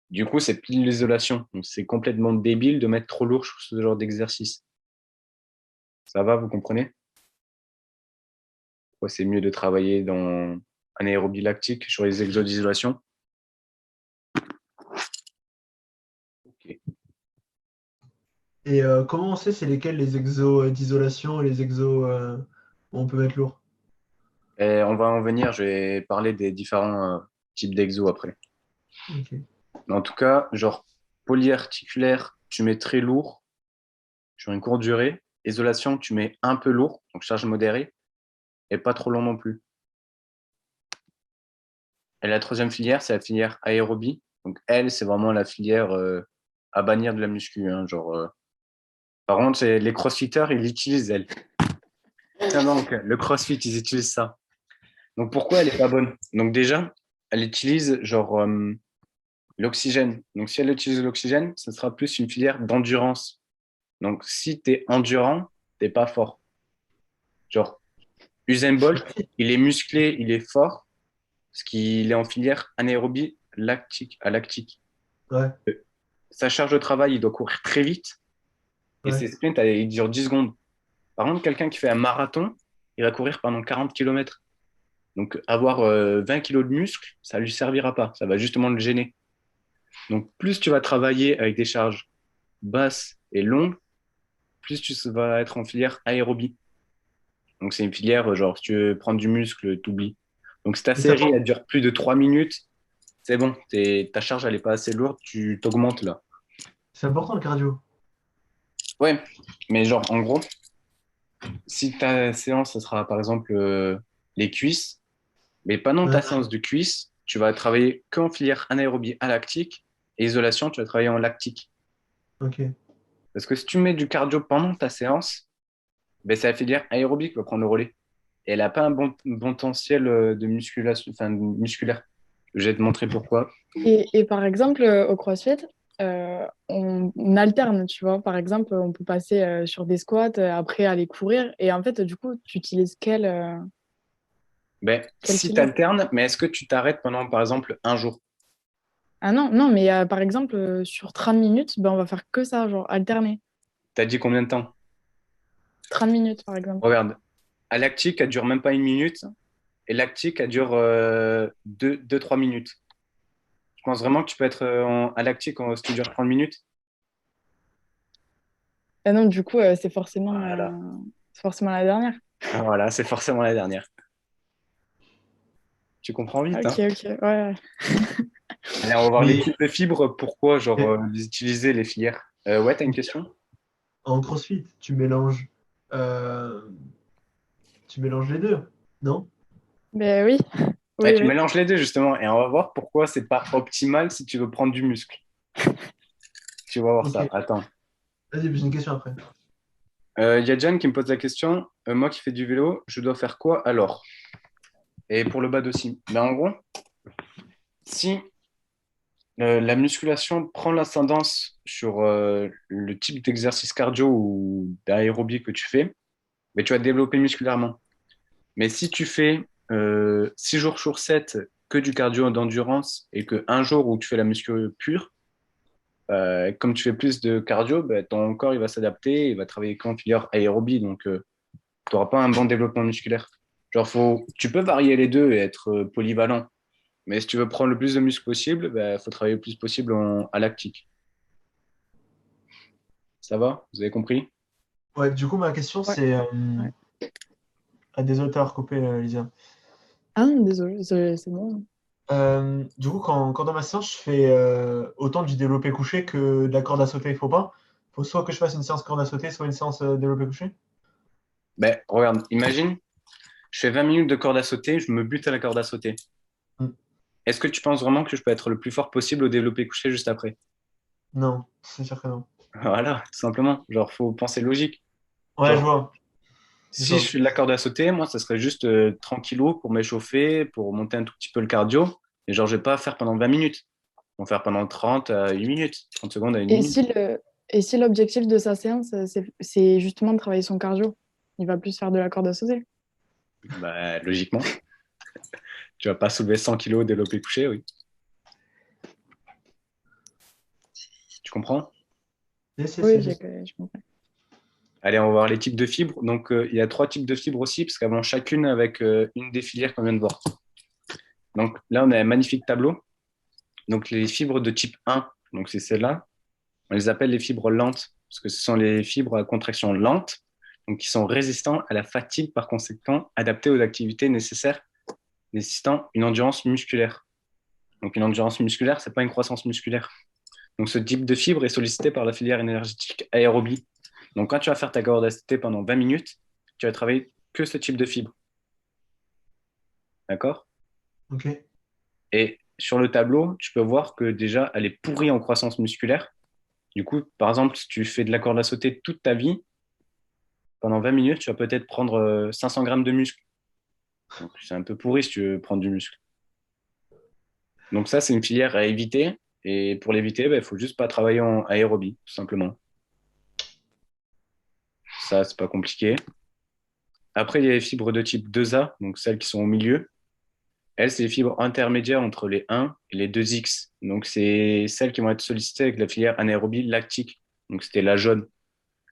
Du coup, c'est plus de l'isolation. Donc, c'est complètement débile de mettre trop lourd sur ce genre d'exercice. Ça va, vous comprenez? Pourquoi c'est mieux de travailler dans un aérobie lactique sur les exos d'isolation? Ok. Et comment on sait c'est lesquels les exos d'isolation et les exos où on peut mettre lourd? Et on va en venir, je vais parler des différents types d'exos après. Ok. Mais en tout cas, genre polyarticulaire, tu mets très lourd sur une courte durée. Isolation, tu mets un peu lourd, donc charge modérée, et pas trop long non plus. Et la troisième filière, c'est la filière aérobie. Donc elle, c'est vraiment la filière à bannir de la muscu. Hein, genre, par contre, les crossfitters, ils l'utilisent, elle. Tiens donc, le crossfit, ils utilisent ça. Donc pourquoi elle est pas bonne? Donc déjà, elle utilise genre l'oxygène. Donc si elle utilise l'oxygène, ce sera plus une filière d'endurance. Donc si tu es endurant, t'es pas fort. Genre Usain Bolt, il est musclé, il est fort, parce qu'il est en filière anaérobie lactique, à lactique. Ouais, Sa charge de travail, il doit courir très vite, et ouais. ses sprints, ils durent 10 secondes. Par contre, quelqu'un qui fait un marathon, il va courir pendant 40 km. Donc avoir 20 kilos de muscle, ça lui servira pas, ça va justement le gêner. Donc plus tu vas travailler avec des charges basses et longues, plus tu vas être en filière aérobie. Donc, c'est une filière, genre, si tu veux prendre du muscle, t'oublies. Donc, si ta Et ça série, porte- elle dure plus de 3 minutes, c'est bon. Ta charge, elle n'est pas assez lourde, tu t'augmentes là. c'est important le cardio. Ouais, mais genre, en gros, si ta séance, ce sera par exemple les cuisses, mais pendant ta Ouais, séance de cuisses, tu vas travailler qu'en filière anaérobie alactique et isolation, tu vas travailler en lactique. ok. Parce que si tu mets du cardio pendant ta séance, ben, c'est la filière aérobique qui va prendre le relais. Et elle n'a pas un bon potentiel de musculation, enfin, musculaire. Je vais te montrer pourquoi. Et par exemple, au CrossFit, on alterne, tu vois. Par exemple, on peut passer sur des squats, après aller courir. Et en fait, du coup, tu utilises Ben, quelle si tu filière? alternes, mais est-ce que tu t'arrêtes pendant, par exemple, un jour? Ah non, non, mais par exemple, sur 30 minutes, ben, on va faire que ça, genre alterner. Tu as dit combien de temps? 30 minutes, par exemple. Regarde, à lactique, elle dure même pas une minute. Et lactique, elle dure 2-3 minutes. Je pense vraiment que tu peux être à lactique si tu dure 30 minutes. Ah non, du coup, Voilà. c'est forcément la dernière. Voilà, c'est forcément la dernière. Tu comprends vite, Ok, hein? ok, ouais, ouais. Allez, on va voir les Mais types de fibres. Pourquoi, genre, eh, les utiliser, les filières? Ouais, t'as une question? en CrossFit, euh, tu mélanges les deux, non? Ben oui, Ouais, oui, tu oui. mélanges les deux, justement. Et on va voir pourquoi c'est pas optimal si tu veux prendre du muscle. Tu vas voir Ok. ça. Attends. Vas-y, j'ai une question après. Il y a John qui me pose la question. Moi qui fais du vélo, je dois faire quoi alors? Et pour le bad aussi. Ben, en gros, si la musculation prend l'ascendance sur le type d'exercice cardio ou d'aérobie que tu fais, mais tu vas te développer musculairement. Mais si tu fais 6 jours sur 7 que du cardio d'endurance et que un jour où tu fais la muscu pure, comme tu fais plus de cardio, ben, ton corps il va s'adapter, il va travailler qu'en filière aérobie, donc tu n'auras pas un bon développement musculaire. Genre, tu peux varier les deux et être polyvalent. Mais si tu veux prendre le plus de muscles possible, il faut travailler le plus possible à lactique. Ça va? Vous avez compris? Ouais, du coup, ma question, Ouais, c'est ouais. à des auteurs coupés, Lisa. Ah, désolé, c'est bon. Du coup, quand dans ma séance, je fais autant du développé couché que de la corde à sauter, il faut pas. Faut soit que je fasse une séance corde à sauter, soit une séance développé couché. Ben, regarde, imagine, je fais 20 minutes de corde à sauter, je me bute à la corde à sauter. Hmm. Est-ce que tu penses vraiment que je peux être le plus fort possible au développé couché juste après? Non, c'est sûr que non. Voilà, tout simplement. Genre, faut penser logique. Ouais, Genre, je si je vois. fais de la corde à sauter, moi, ça serait juste tranquillou pour m'échauffer, pour monter un tout petit peu le cardio. Et genre, je vais pas faire pendant 20 minutes. On va faire pendant 30 à 1 minute, 30 secondes à une Et minute. si et si l'objectif de sa séance, c'est justement de travailler son cardio, il va plus faire de la corde à sauter. Bah, logiquement, tu vas pas soulever 100 kilos au développé couché, oui. Tu comprends? Yes, yes, Oui, yes, yes. je comprends. Allez, on va voir les types de fibres. Donc, il y a 3 types de fibres aussi, parce qu'elles vont chacune avec une des filières qu'on vient de voir. Donc, là, on a un magnifique tableau. Donc, les fibres de type 1, donc c'est celles-là, on les appelle les fibres lentes, parce que ce sont les fibres à contraction lente, donc qui sont résistants à la fatigue, par conséquent, adaptées aux activités nécessaires, nécessitant une endurance musculaire. Donc, une endurance musculaire, c'est pas une croissance musculaire. Donc, ce type de fibre est sollicité par la filière énergétique aérobie. Donc, quand tu vas faire ta corde à sauter pendant 20 minutes, tu vas travailler que ce type de fibre. D'accord? Ok. Et sur le tableau, tu peux voir que déjà, elle est pourrie en croissance musculaire. Du coup, par exemple, si tu fais de la corde à sauter toute ta vie, pendant 20 minutes, tu vas peut-être prendre 500 grammes de muscle. Donc, c'est un peu pourri si tu veux prendre du muscle. Donc, ça, c'est une filière à éviter. Et pour l'éviter, il faut juste pas travailler en aérobie, tout simplement. Ça, c'est pas compliqué. Après, il y a les fibres de type 2A, donc celles qui sont au milieu. Elles, c'est les fibres intermédiaires entre les 1 et les 2X. Donc, c'est celles qui vont être sollicitées avec la filière anaérobie lactique. Donc, c'était la jaune.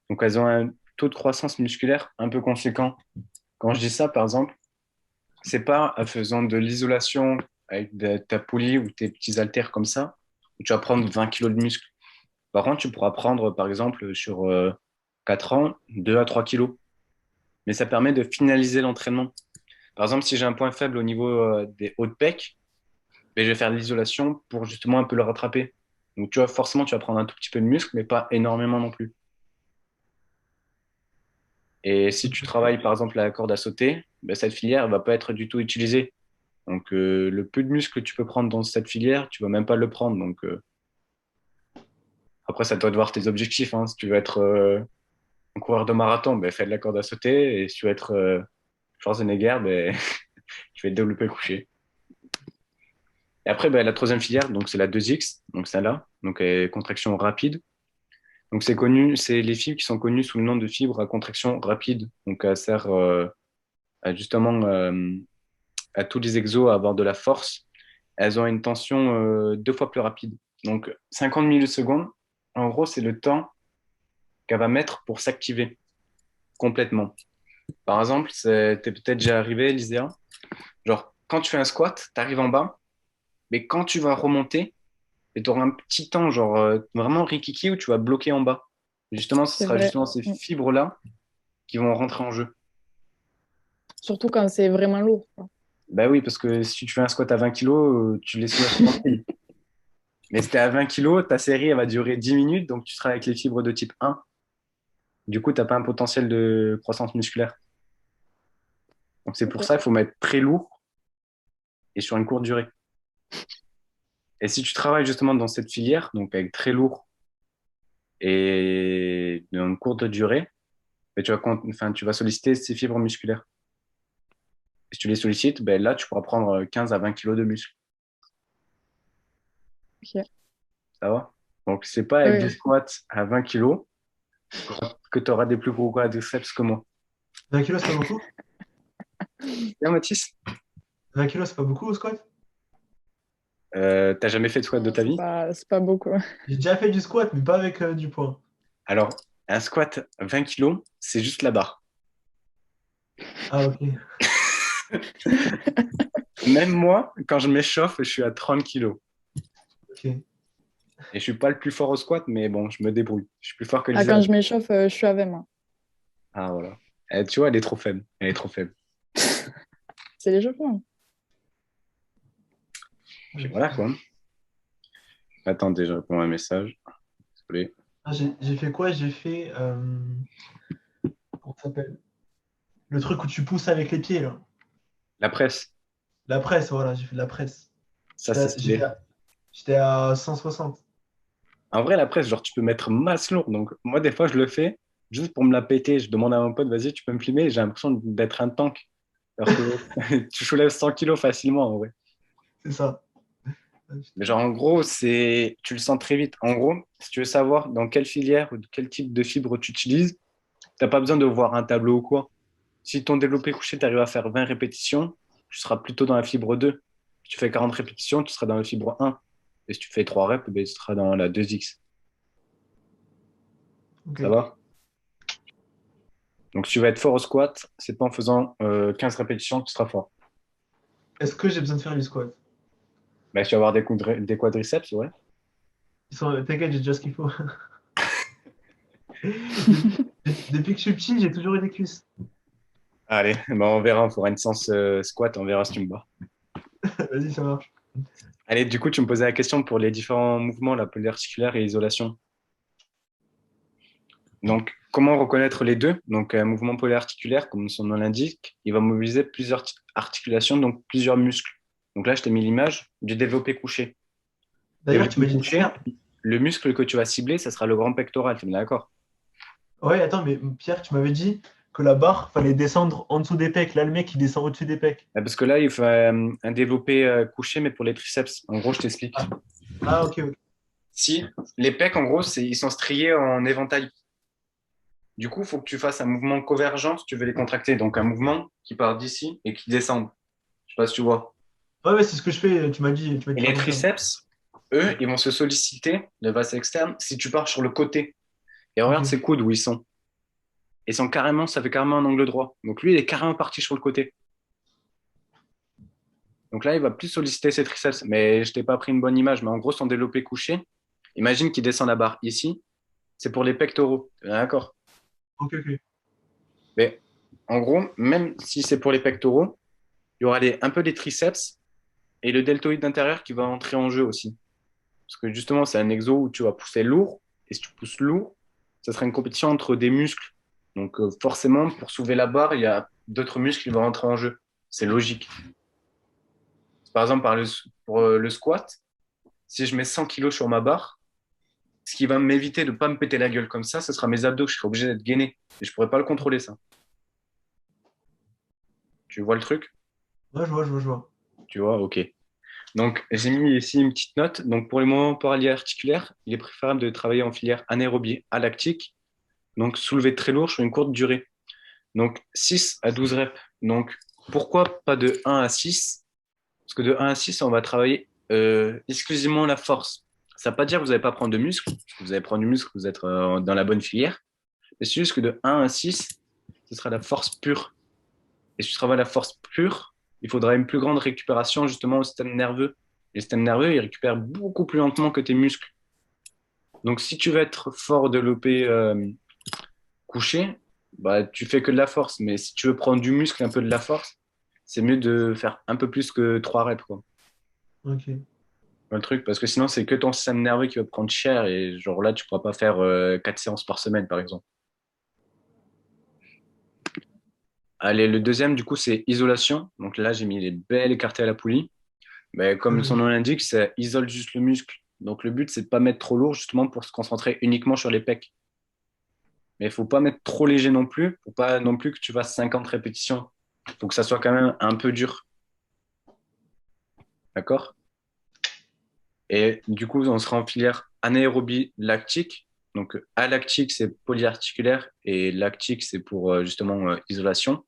Donc, elles ont un taux de croissance musculaire un peu conséquent. Quand je dis ça, par exemple, c'est pas en faisant de l'isolation avec ta poulie ou tes petits haltères comme ça, où tu vas prendre 20 kilos de muscle. Par contre, tu pourras prendre, par exemple, sur 4 ans, 2 à 3 kilos. mais ça permet de finaliser l'entraînement. Par exemple, si j'ai un point faible au niveau des hauts de pec, ben, je vais faire de l'isolation pour justement un peu le rattraper. Donc, tu vois, forcément, tu vas prendre un tout petit peu de muscle, mais pas énormément non plus. Et si tu travailles, par exemple, la corde à sauter, ben, cette filière ne va pas être du tout utilisée. Donc, le peu de muscle que tu peux prendre dans cette filière, tu vas même pas le prendre. Donc, après, ça doit te voir tes objectifs. Hein. Si tu veux être un coureur de marathon, ben, fais de la corde à sauter. Et si tu veux être Schwarzenegger, ben, tu vas te développer le coucher. Et après, ben, la troisième filière, donc c'est la 2X, donc celle-là, donc contraction rapide. Donc c'est connu, c'est les fibres qui sont connues sous le nom de fibres à contraction rapide. Donc elle sert justement à tous les exos à avoir de la force. Elles ont une tension 2 fois plus rapide. Donc 50 millisecondes, en gros, c'est le temps qu'elle va mettre pour s'activer complètement. Par exemple, t'es peut-être déjà arrivé, Lyséa. Genre, quand tu fais un squat, tu arrives en bas, mais quand tu vas remonter, et tu auras un petit temps, genre vraiment rikiki, où tu vas bloquer en bas. Justement, ce C'est sera vrai. justement ces Mm. fibres-là qui vont rentrer en jeu. Surtout quand c'est vraiment lourd, quoi. Bah oui, parce que si tu fais un squat à 20 kilos, tu les soulèves tranquille. Mais si t'es à 20 kilos, ta série, elle va durer 10 minutes, donc tu seras avec les fibres de type 1. Du coup, tu n'as pas un potentiel de croissance musculaire. Donc c'est pour Ok. ça qu'il faut mettre très lourd et sur une courte durée. Et si tu travailles justement dans cette filière, donc avec très lourd et dans une courte durée, ben, tu vas solliciter ces fibres musculaires. Et si tu les sollicites, ben là, tu pourras prendre 15 à 20 kilos de muscle. Ok. Ça va? Donc, c'est pas Ah avec des oui. squats à 20 kilos que tu auras des plus gros quadriceps que moi. 20 kilos, c'est pas beaucoup? Bien, Mathis? 20 kilos, c'est pas beaucoup au squat? T'as jamais fait de squat de Non, ta vie? c'est pas beaucoup. J'ai déjà fait du squat, mais pas avec du poids. Alors, un squat 20 kilos, c'est juste la barre. Ah, ok. Même moi, quand je m'échauffe, je suis à 30 kilos. Ok. Et je suis pas le plus fort au squat, mais bon, je me débrouille. Je suis plus fort que Ah, Lisa. quand je m'échauffe, je suis avec moi. Ah, voilà. Tu vois, elle est trop faible. Elle est trop faible. C'est l'échauffement. Puis voilà, quoi. Attendez, je réponds à un message. Désolé. Ah, j'ai fait quoi? J'ai fait. Comment ça s'appelle? Le truc où tu pousses avec les pieds, là. La presse, La presse, voilà, j'ai fait de la presse. ça, c'est J'étais stylé. à, j'étais à 160. En vrai, la presse, genre, tu peux mettre masse lourde. Donc, moi, des fois, je le fais juste pour me la péter. Je demande à mon pote, vas-y, tu peux me filmer. J'ai l'impression d'être un tank. Alors que tu soulèves 100 kilos facilement, en vrai. C'est ça. Mais genre, en gros, tu le sens très vite. En gros, si tu veux savoir dans quelle filière ou quel type de fibre tu utilises, t'as pas besoin de voir un tableau ou quoi. Si ton développé couché, tu arrives à faire 20 répétitions, tu seras plutôt dans la fibre 2. Si tu fais 40 répétitions, tu seras dans la fibre 1. Et si tu fais 3 reps, ben, tu seras dans la 2X. Ok. Ça va? Donc, si tu vas être fort au squat, c'est pas en faisant 15 répétitions que tu seras fort. Est-ce que j'ai besoin de faire du squat? Ben, si tu vas avoir des quadriceps, ouais. T'inquiète, j'ai déjà ce qu'il faut. Depuis que je suis petit, j'ai toujours eu des cuisses. Allez, ben, on verra. On fera une séance squat. On verra si tu me bats. Vas-y, ça marche. Allez, du coup, tu me posais la question pour les différents mouvements, la polyarticulaire et l'isolation. Donc, comment reconnaître les deux? Donc, un mouvement polyarticulaire, comme son nom l'indique, il va mobiliser plusieurs articulations, donc plusieurs muscles. Donc là, je t'ai mis l'image du développé couché. D'ailleurs, tu Développé m'as dit couché, Pierre. le muscle que tu vas cibler, ça sera le grand pectoral. Tu es d'accord? Ouais, attends, mais Pierre, tu m'avais dit que la barre, fallait descendre en dessous des pecs. Là, le mec, il descend au-dessus des pecs. Parce que là, il faut un développé couché, mais pour les triceps. En gros, je t'explique. Ah, ah, ok, ok. Si les pecs, en gros, ils sont striés en éventail. Du coup, il faut que tu fasses un mouvement convergent si tu veux les contracter. Donc, un mouvement qui part d'ici et qui descend. Je sais pas si tu vois. Ouais, ouais, c'est ce que je fais. Tu m'as dit Et de les faire comme ça. triceps, eux, ils vont se solliciter de base externe si tu pars sur le côté. Et Ok, regarde ses coudes où ils sont. Ils sont carrément, ça fait carrément un angle droit. Donc lui, il est carrément parti sur le côté. Donc là, il va plus solliciter ses triceps. Mais je t'ai pas pris une bonne image. Mais en gros, son développé couché, imagine qu'il descend la barre ici. C'est pour les pectoraux. D'accord. ok, ok. Mais en gros, même si c'est pour les pectoraux, il y aura un peu les triceps et le deltoïde intérieur qui va entrer en jeu aussi. Parce que justement, c'est un exo où tu vas pousser lourd. Et si tu pousses lourd, ça sera une compétition entre des muscles. Donc forcément, pour soulever la barre, il y a d'autres muscles qui vont rentrer en jeu. C'est logique. Par exemple, pour le squat, si je mets 100 kilos sur ma barre, ce qui va m'éviter de ne pas me péter la gueule comme ça, ce sera mes abdos. Je serai obligé d'être gainé. Et je ne pourrai pas le contrôler, ça. Tu vois le truc? Ouais, je vois. Tu vois, ok. Donc, j'ai mis ici une petite note. Donc, pour les mouvements polyarticulaires, articulaires, il est préférable de travailler en filière anaérobie à lactique. Donc, soulever très lourd sur une courte durée. Donc, 6 à 12 reps. Donc, pourquoi pas de 1 à 6? Parce que de 1 à 6, on va travailler exclusivement la force. Ça ne veut pas dire que vous n'allez pas prendre de muscle. Vous allez prendre du muscle, vous êtes dans la bonne filière. Mais c'est juste que de 1 à 6, ce sera la force pure. Et si tu travailles la force pure, il faudra une plus grande récupération justement au système nerveux. Et le système nerveux, il récupère beaucoup plus lentement que tes muscles. Donc, si tu veux être fort développé couché, bah, tu fais que de la force. Mais si tu veux prendre du muscle, un peu de la force, c'est mieux de faire un peu plus que 3 reps, quoi. Ok. Le truc, parce que sinon, c'est que ton système nerveux qui va prendre cher et genre là, tu pourras pas faire 4 séances par semaine, par exemple. Allez, le deuxième, du coup, c'est isolation. Donc là, j'ai mis les belles écartées à la poulie. Mais comme son Mhm. nom l'indique, ça isole juste le muscle. Donc le but, c'est de pas mettre trop lourd, justement, pour se concentrer uniquement sur les pecs. Mais il faut pas mettre trop léger non plus, pour pas non plus que tu fasses 50 répétitions. Il faut que ça soit quand même un peu dur. D'accord? Et du coup, on sera en filière anaérobie lactique. Donc, alactique, c'est polyarticulaire et lactique, c'est pour justement isolation.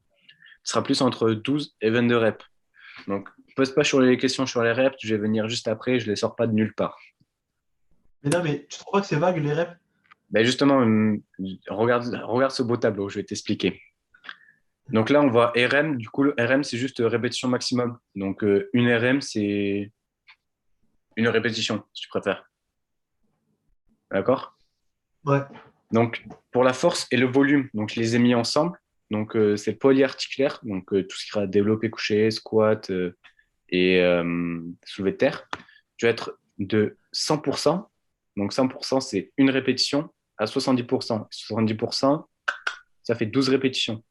Ce sera plus entre 12 et 22 reps. Donc, pose pas sur les questions sur les reps, je vais venir juste après, je les sors pas de nulle part. Mais non, mais tu trouves pas que c'est vague les reps? Ben justement, regarde ce beau tableau, je vais t'expliquer. Donc là, on voit RM. Du coup, le RM, c'est juste répétition maximum. Donc, une RM, c'est une répétition, si tu préfères. D'accord? Ouais. Donc, pour la force et le volume, donc je les ai mis ensemble. Donc, c'est polyarticulaire, donc tout ce qui sera développé couché, squat et soulevé de terre. Tu vas être de 100%. Donc, 100%, c'est une répétition à 70%. 70%, ça fait 12 répétitions.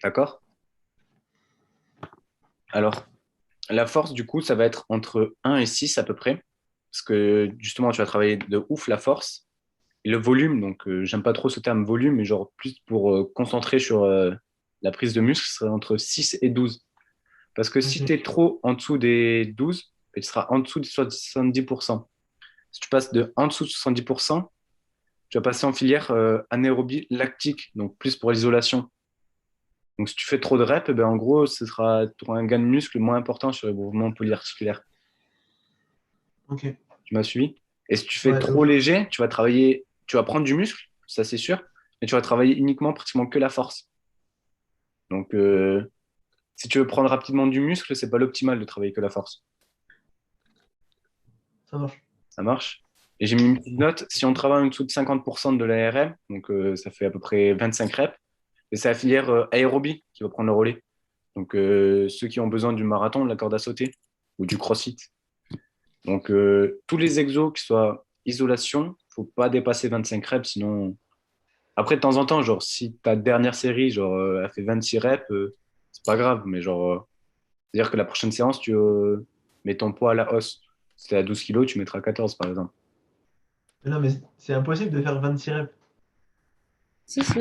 D'accord? Alors, la force, du coup, ça va être entre 1 et 6 à peu près. Parce que justement, tu vas travailler de ouf la force. Et le volume, donc j'aime pas trop ce terme volume, mais genre plus pour concentrer sur la prise de muscle, ce serait entre 6 et 12. Parce que si Ok. tu es trop en dessous des 12, tu seras en dessous de 70%. Si tu passes de en dessous de 70%, tu vas passer en filière anaérobie lactique, donc plus pour l'isolation. Donc si tu fais trop de reps, ben, en gros, tu auras un gain de muscle moins important sur les mouvements polyarticulaires. Ok. Tu m'as suivi? Et si tu fais Ouais, de trop ouf. léger, tu vas prendre du muscle, ça c'est sûr, mais tu vas travailler uniquement pratiquement que la force. Donc, si tu veux prendre rapidement du muscle, c'est pas l'optimal de travailler que la force. Ça marche. Ça marche? Et j'ai mis une petite note, si on travaille en dessous de 50% de l'ARM, donc ça fait à peu près 25 reps, et c'est la filière aérobie qui va prendre le relais. Donc, ceux qui ont besoin du marathon, de la corde à sauter ou du crossfit. Donc, tous les exos qui soient isolation, faut pas dépasser 25 reps, sinon. Après, de temps en temps, genre, si ta dernière série, genre, a fait 26 reps, c'est pas grave, mais genre, c'est-à-dire que la prochaine séance, tu mets ton poids à la hausse. Si t'es à 12 kilos, tu mettras 14, par exemple. Mais non, mais c'est impossible de faire 26 reps. Si, si.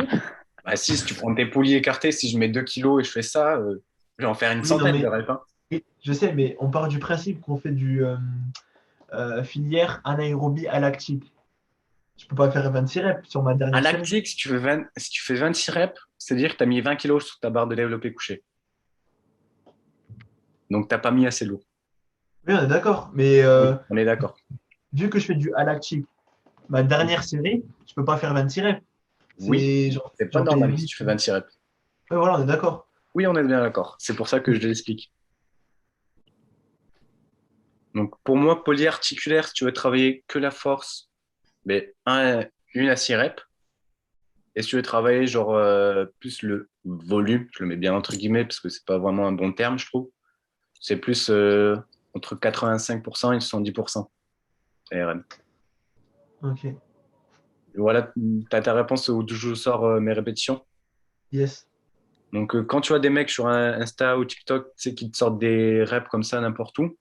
Bah, si tu prends tes poulies écartés, si je mets 2 kilos et je fais ça, je vais en faire une Oui, non, centaine de mais reps, hein. je sais, mais on part du principe qu'on fait du filière anaérobie à lactique. Je peux pas faire 26 reps sur ma À dernière série. lactique, si tu fais 26 reps, c'est-à-dire que tu as mis 20 kilos sur ta barre de développé couché. Donc, t'as pas mis assez lourd. Oui, on est d'accord. Mais Oui, on est d'accord. vu que je fais du à lactique, ma dernière série, je peux pas faire 26 reps. Oui, C'est genre, c'est pas j'en fais normal si 8. tu fais 26 reps. Ouais, voilà, on est d'accord. Oui, on est bien d'accord. C'est pour ça que je l'explique. Donc, pour moi, polyarticulaire, si tu veux travailler que la force, mais une à 6 reps. Et si tu veux travailler genre plus le volume, je le mets bien entre guillemets parce que c'est pas vraiment un bon terme, je trouve. C'est plus entre 85% et 70% RM. Ok. Voilà, tu as ta réponse où je sors mes répétitions. Yes. Donc, quand tu vois des mecs sur Insta ou TikTok, tu sais, qui te sortent des reps comme ça n'importe où,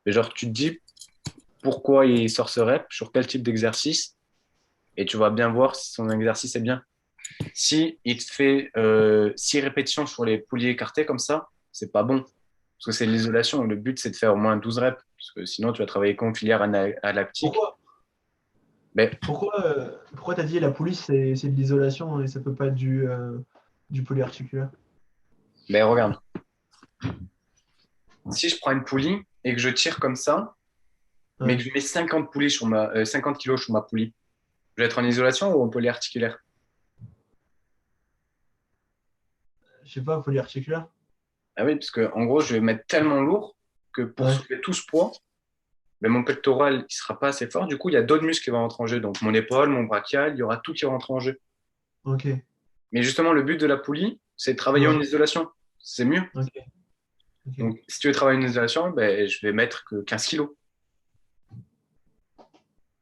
et genre, tu te dis pourquoi il sort ce rep, sur quel type d'exercice, et tu vas bien voir si son exercice est bien. Si il te fait 6 répétitions sur les poulies écartés comme ça, c'est pas bon. Parce que c'est l'isolation. Le but, c'est de faire au moins 12 reps. Parce que sinon, tu vas travailler comme filière lactique. Pourquoi? Mais, Pourquoi t'as dit la poulie, c'est de l'isolation et ça peut pas être du polyarticulaire? mais regarde, si je prends une poulie et que je tire comme ça, mais Ouais. que je mets 50 poulies sur 50 kilos sur ma poulie, je vais être en isolation ou en polyarticulaire? Je sais pas, polyarticulaire? Ah oui, parce que en gros, je vais mettre tellement lourd que pour Ouais. soulever tout ce poids, mais mon pectoral, il sera pas assez fort. Du coup, il y a d'autres muscles qui vont rentrer en jeu. Donc, mon épaule, mon brachial, il y aura tout qui rentre en jeu. Ok. Mais justement, le but de la poulie, c'est de travailler Ouais. en isolation. C'est mieux. Ok. Ok. Donc, si tu veux travailler en isolation, ben, je vais mettre que 15 kilos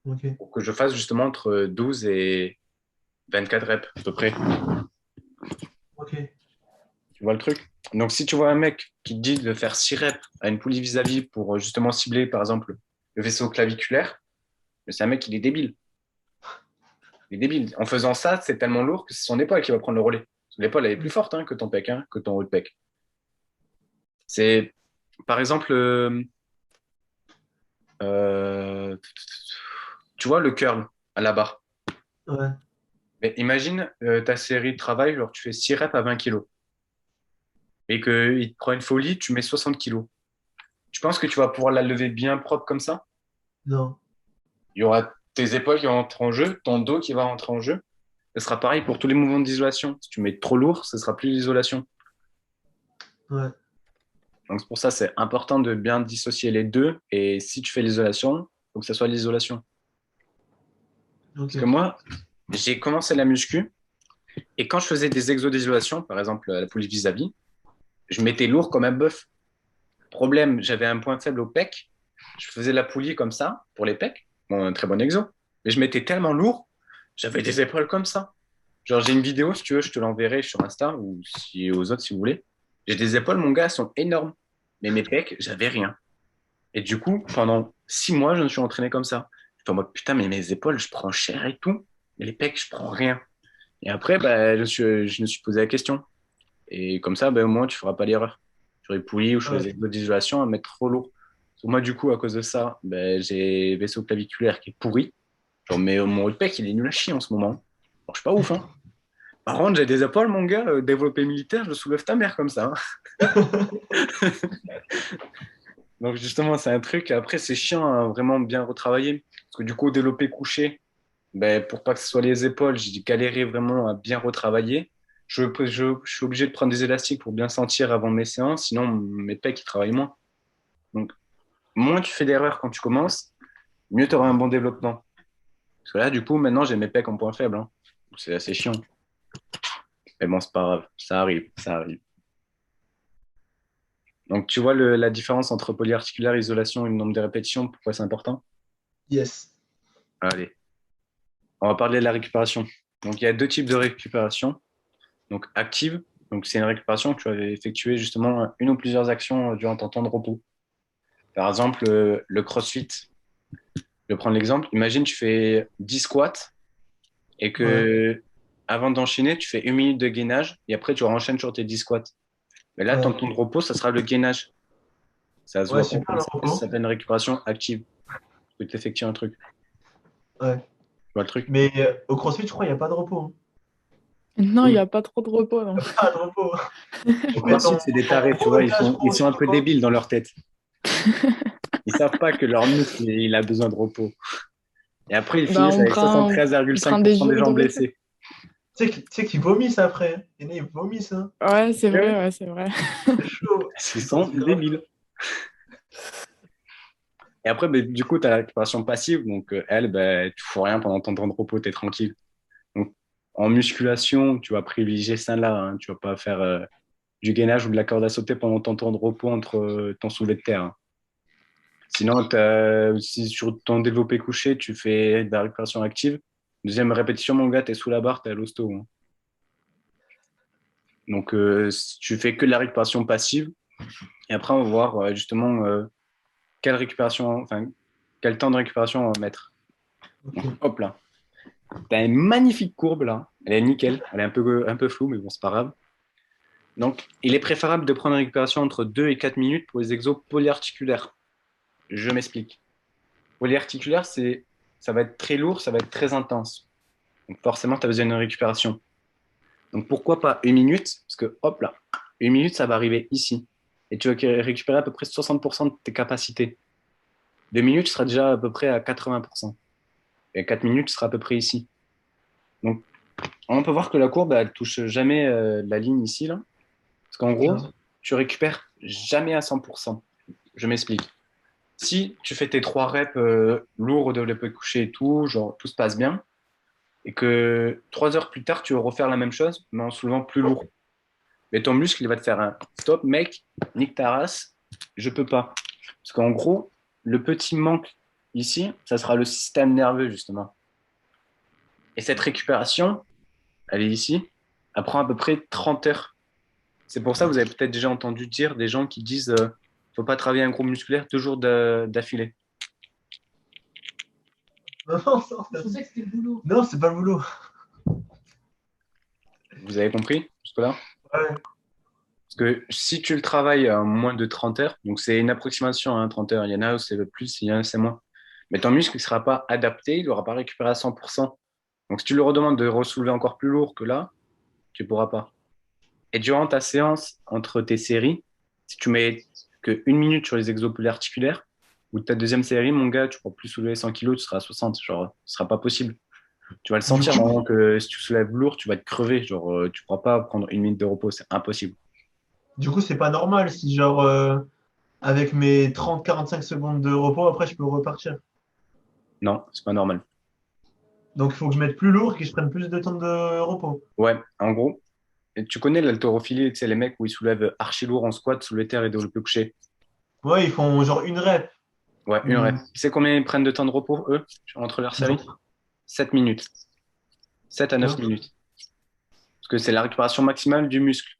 Ok. pour que je fasse justement entre 12 et 24 reps à peu près. Ok. Tu vois le truc? Donc, si tu vois un mec qui te dit de faire 6 reps à une poulie vis-à-vis pour justement cibler, par exemple, le vaisseau claviculaire, c'est un mec, il est débile. Il est débile. En faisant ça, c'est tellement lourd que c'est son épaule qui va prendre le relais. L'épaule, elle est plus forte que ton pec, que ton haut de pec. C'est, par exemple, euh, tu vois, le curl à la barre. Ouais. Mais imagine ta série de travail, genre tu fais 6 reps à 20 kilos et qu'il te prend une folie, tu mets 60 kilos. Tu penses que tu vas pouvoir la lever bien propre comme ça? Non. Il y aura tes épaules qui vont rentrer en jeu, ton dos qui va rentrer en jeu. Ce sera pareil pour tous les mouvements d'isolation. Si tu mets trop lourd, ce sera plus l'isolation. Ouais. Donc c'est pour ça c'est important de bien dissocier les deux. Et si tu fais l'isolation, il faut que ce soit l'isolation. Ok. Parce que moi, j'ai commencé la muscu et quand je faisais des exos d'isolation, par exemple la poulie vis-à-vis, je mettais lourd comme un bœuf. Problème, j'avais un point faible au pec. Je faisais la poulie comme ça pour les pecs. Bon, un très bon exo. Mais je mettais tellement lourd, j'avais des épaules comme ça. Genre, j'ai une vidéo, si tu veux, je te l'enverrai sur Insta ou si, aux autres si vous voulez. J'ai des épaules, mon gars, elles sont énormes. Mais mes pecs, j'avais rien. Et du coup, pendant 6 mois, je me suis entraîné comme ça. J'étais en mode, putain, mais mes épaules, je prends cher et tout. Mais les pecs, je prends rien. Et après, bah, je me suis posé la question. Et comme ça, bah, au moins, tu feras pas l'erreur. Sur les poulies ou sur les Ouais. exos d'isolation à mettre trop lourd. Parce que moi, du coup, à cause de ça, bah, j'ai vaisseau claviculaire qui est pourri. Genre, mais mon pec, il est nul à chier en ce moment. Alors, je suis pas ouf, hein. Par contre, j'ai des épaules, mon gars, développé militaire, je soulève ta mère comme ça, hein. Donc, justement, c'est un truc. Après, c'est chiant à vraiment bien retravailler. Parce que du coup, développé couché, ben, pour pas que ce soit les épaules, j'ai galéré vraiment à bien retravailler. Je suis obligé de prendre des élastiques pour bien sentir avant mes séances, sinon mes pecs ils travaillent moins. Donc, moins tu fais d'erreurs quand tu commences, mieux tu auras un bon développement. Parce que là, du coup, maintenant, j'ai mes pecs en point faible, hein. Donc, c'est assez chiant. Mais bon, c'est pas grave, ça arrive, ça arrive. Donc, tu vois la différence entre polyarticulaire, isolation et le nombre de répétitions, pourquoi c'est important? Yes. Allez, on va parler de la récupération. Donc, il y a deux types de récupération. Donc, active, donc c'est une récupération que tu vas effectuer justement une ou plusieurs actions durant ton temps de repos. Par exemple, le CrossFit. Je vais prendre l'exemple. Imagine, tu fais 10 squats et Ouais. que avant d'enchaîner, tu fais 1 minute de gainage et après, tu enchaînes sur tes 10 squats. Mais là, ton Ouais. temps de repos, ça sera le gainage. Ça se Ouais, voit pas super comme le ça, mais ça repos. s'appelle une récupération active. Tu peux effectuer un truc. Tu Ouais. vois le truc? Mais au CrossFit, je crois, il n'y a pas de repos, hein. Non, il n'y Oui. a pas trop de repos, non. Pas de repos. Au Tu mets CrossFit, c'est des ton tarés, tu repos vois, et là, je ils prends sont aussi un le peu repos. débiles dans leur tête. Ils savent pas que leur muscle, il a besoin de repos. Et après, ils Bah, finissent avec on prend des 73,5% des jours gens de repos. blessés. Tu sais qu'ils vomissent après. Il y en a, ils vomissent, hein. Ouais, c'est Ouais, vrai, ouais, c'est vrai. C'est chaud. ils sont C'est grave débiles. chaud. Et après, ben, du coup, tu as la récupération passive. Donc, elle, ben, tu fais rien pendant ton temps de repos, tu es tranquille. Donc, En musculation, tu vas privilégier ça là. Hein. Tu vas pas faire du gainage ou de la corde à sauter pendant ton temps de repos entre ton soulevé de terre. Hein. Sinon, si sur ton développé couché, tu fais de la récupération active, deuxième répétition, mon gars, t'es sous la barre, t'es à l'hosto. Hein. Donc, si tu fais que de la récupération passive. Et après, on va voir justement quelle récupération, enfin, quel temps de récupération on va mettre. Donc, Ok. hop là. Tu as une magnifique courbe là. Elle est nickel. Elle est un peu floue, mais bon, c'est pas grave. Donc, il est préférable de prendre une récupération entre 2 et 4 minutes pour les exos polyarticulaires. Je m'explique. Polyarticulaire, ça va être très lourd, ça va être très intense. Donc, forcément, tu as besoin d'une récupération. Donc, pourquoi pas 1 minute? Parce que, hop là, 1 minute, ça va arriver ici. Et tu vas récupérer à peu près 60% de tes capacités. 2 minutes, tu seras déjà à peu près à 80%. Et 4 minutes, tu seras à peu près ici. Donc, on peut voir que la courbe, elle touche jamais la ligne ici, là. Parce qu'en gros, tu récupères jamais à 100%. Je m'explique. Si tu fais tes 3 reps lourds au développé couché et tout, genre tout se passe bien, et que 3 heures plus tard, tu vas refaire la même chose, mais en soulevant plus lourd. Mais ton muscle, il va te faire un stop, mec, nique ta race, je peux pas. Parce qu'en gros, le petit manque ici, ça sera le système nerveux, justement. Et cette récupération, elle est ici, elle prend à peu près 30 heures. C'est pour ça que vous avez peut-être déjà entendu dire des gens qui disent faut pas travailler un groupe musculaire 2 jours d'affilée. Non, je pensais que c'était le boulot. Non, c'est pas le boulot. Vous avez compris jusque-là? Ouais. Parce que si tu le travailles à moins de 30 heures, donc c'est une approximation, hein, 30 heures, il y en a où c'est le plus, il y en a où c'est moins. Mais ton muscle ne sera pas adapté, il n'aura pas récupéré à 100%. Donc si tu lui redemandes de ressoulever encore plus lourd que là, tu ne pourras pas. Et durant ta séance, entre tes séries, si tu mets que 1 minute sur les exos polyarticulaires, ou ta deuxième série, mon gars, tu ne pourras plus soulever 100 kilos, tu seras à 60. Genre, ce sera pas possible. Tu vas le Du sentir, coup, vraiment, que si tu soulèves lourd, tu vas te crever. Genre, tu ne pourras pas prendre 1 minute de repos, c'est impossible. c'est pas normal si, genre, avec mes 30-45 secondes de repos, après, je peux repartir. Non, c'est pas normal. Donc, il faut que je mette plus lourd et que je prenne plus de temps de repos. Ouais, en gros, et tu connais l'haltérophilie, tu sais, les mecs où ils soulèvent archi lourd en squat, soulevé terre et développé couché. Ouais, ils font genre une rep. Ouais, une rep. Une... Tu sais combien ils prennent de temps de repos, eux, entre leurs séries? Non. 7 minutes. 7 à 9 minutes. Parce que c'est la récupération maximale du muscle.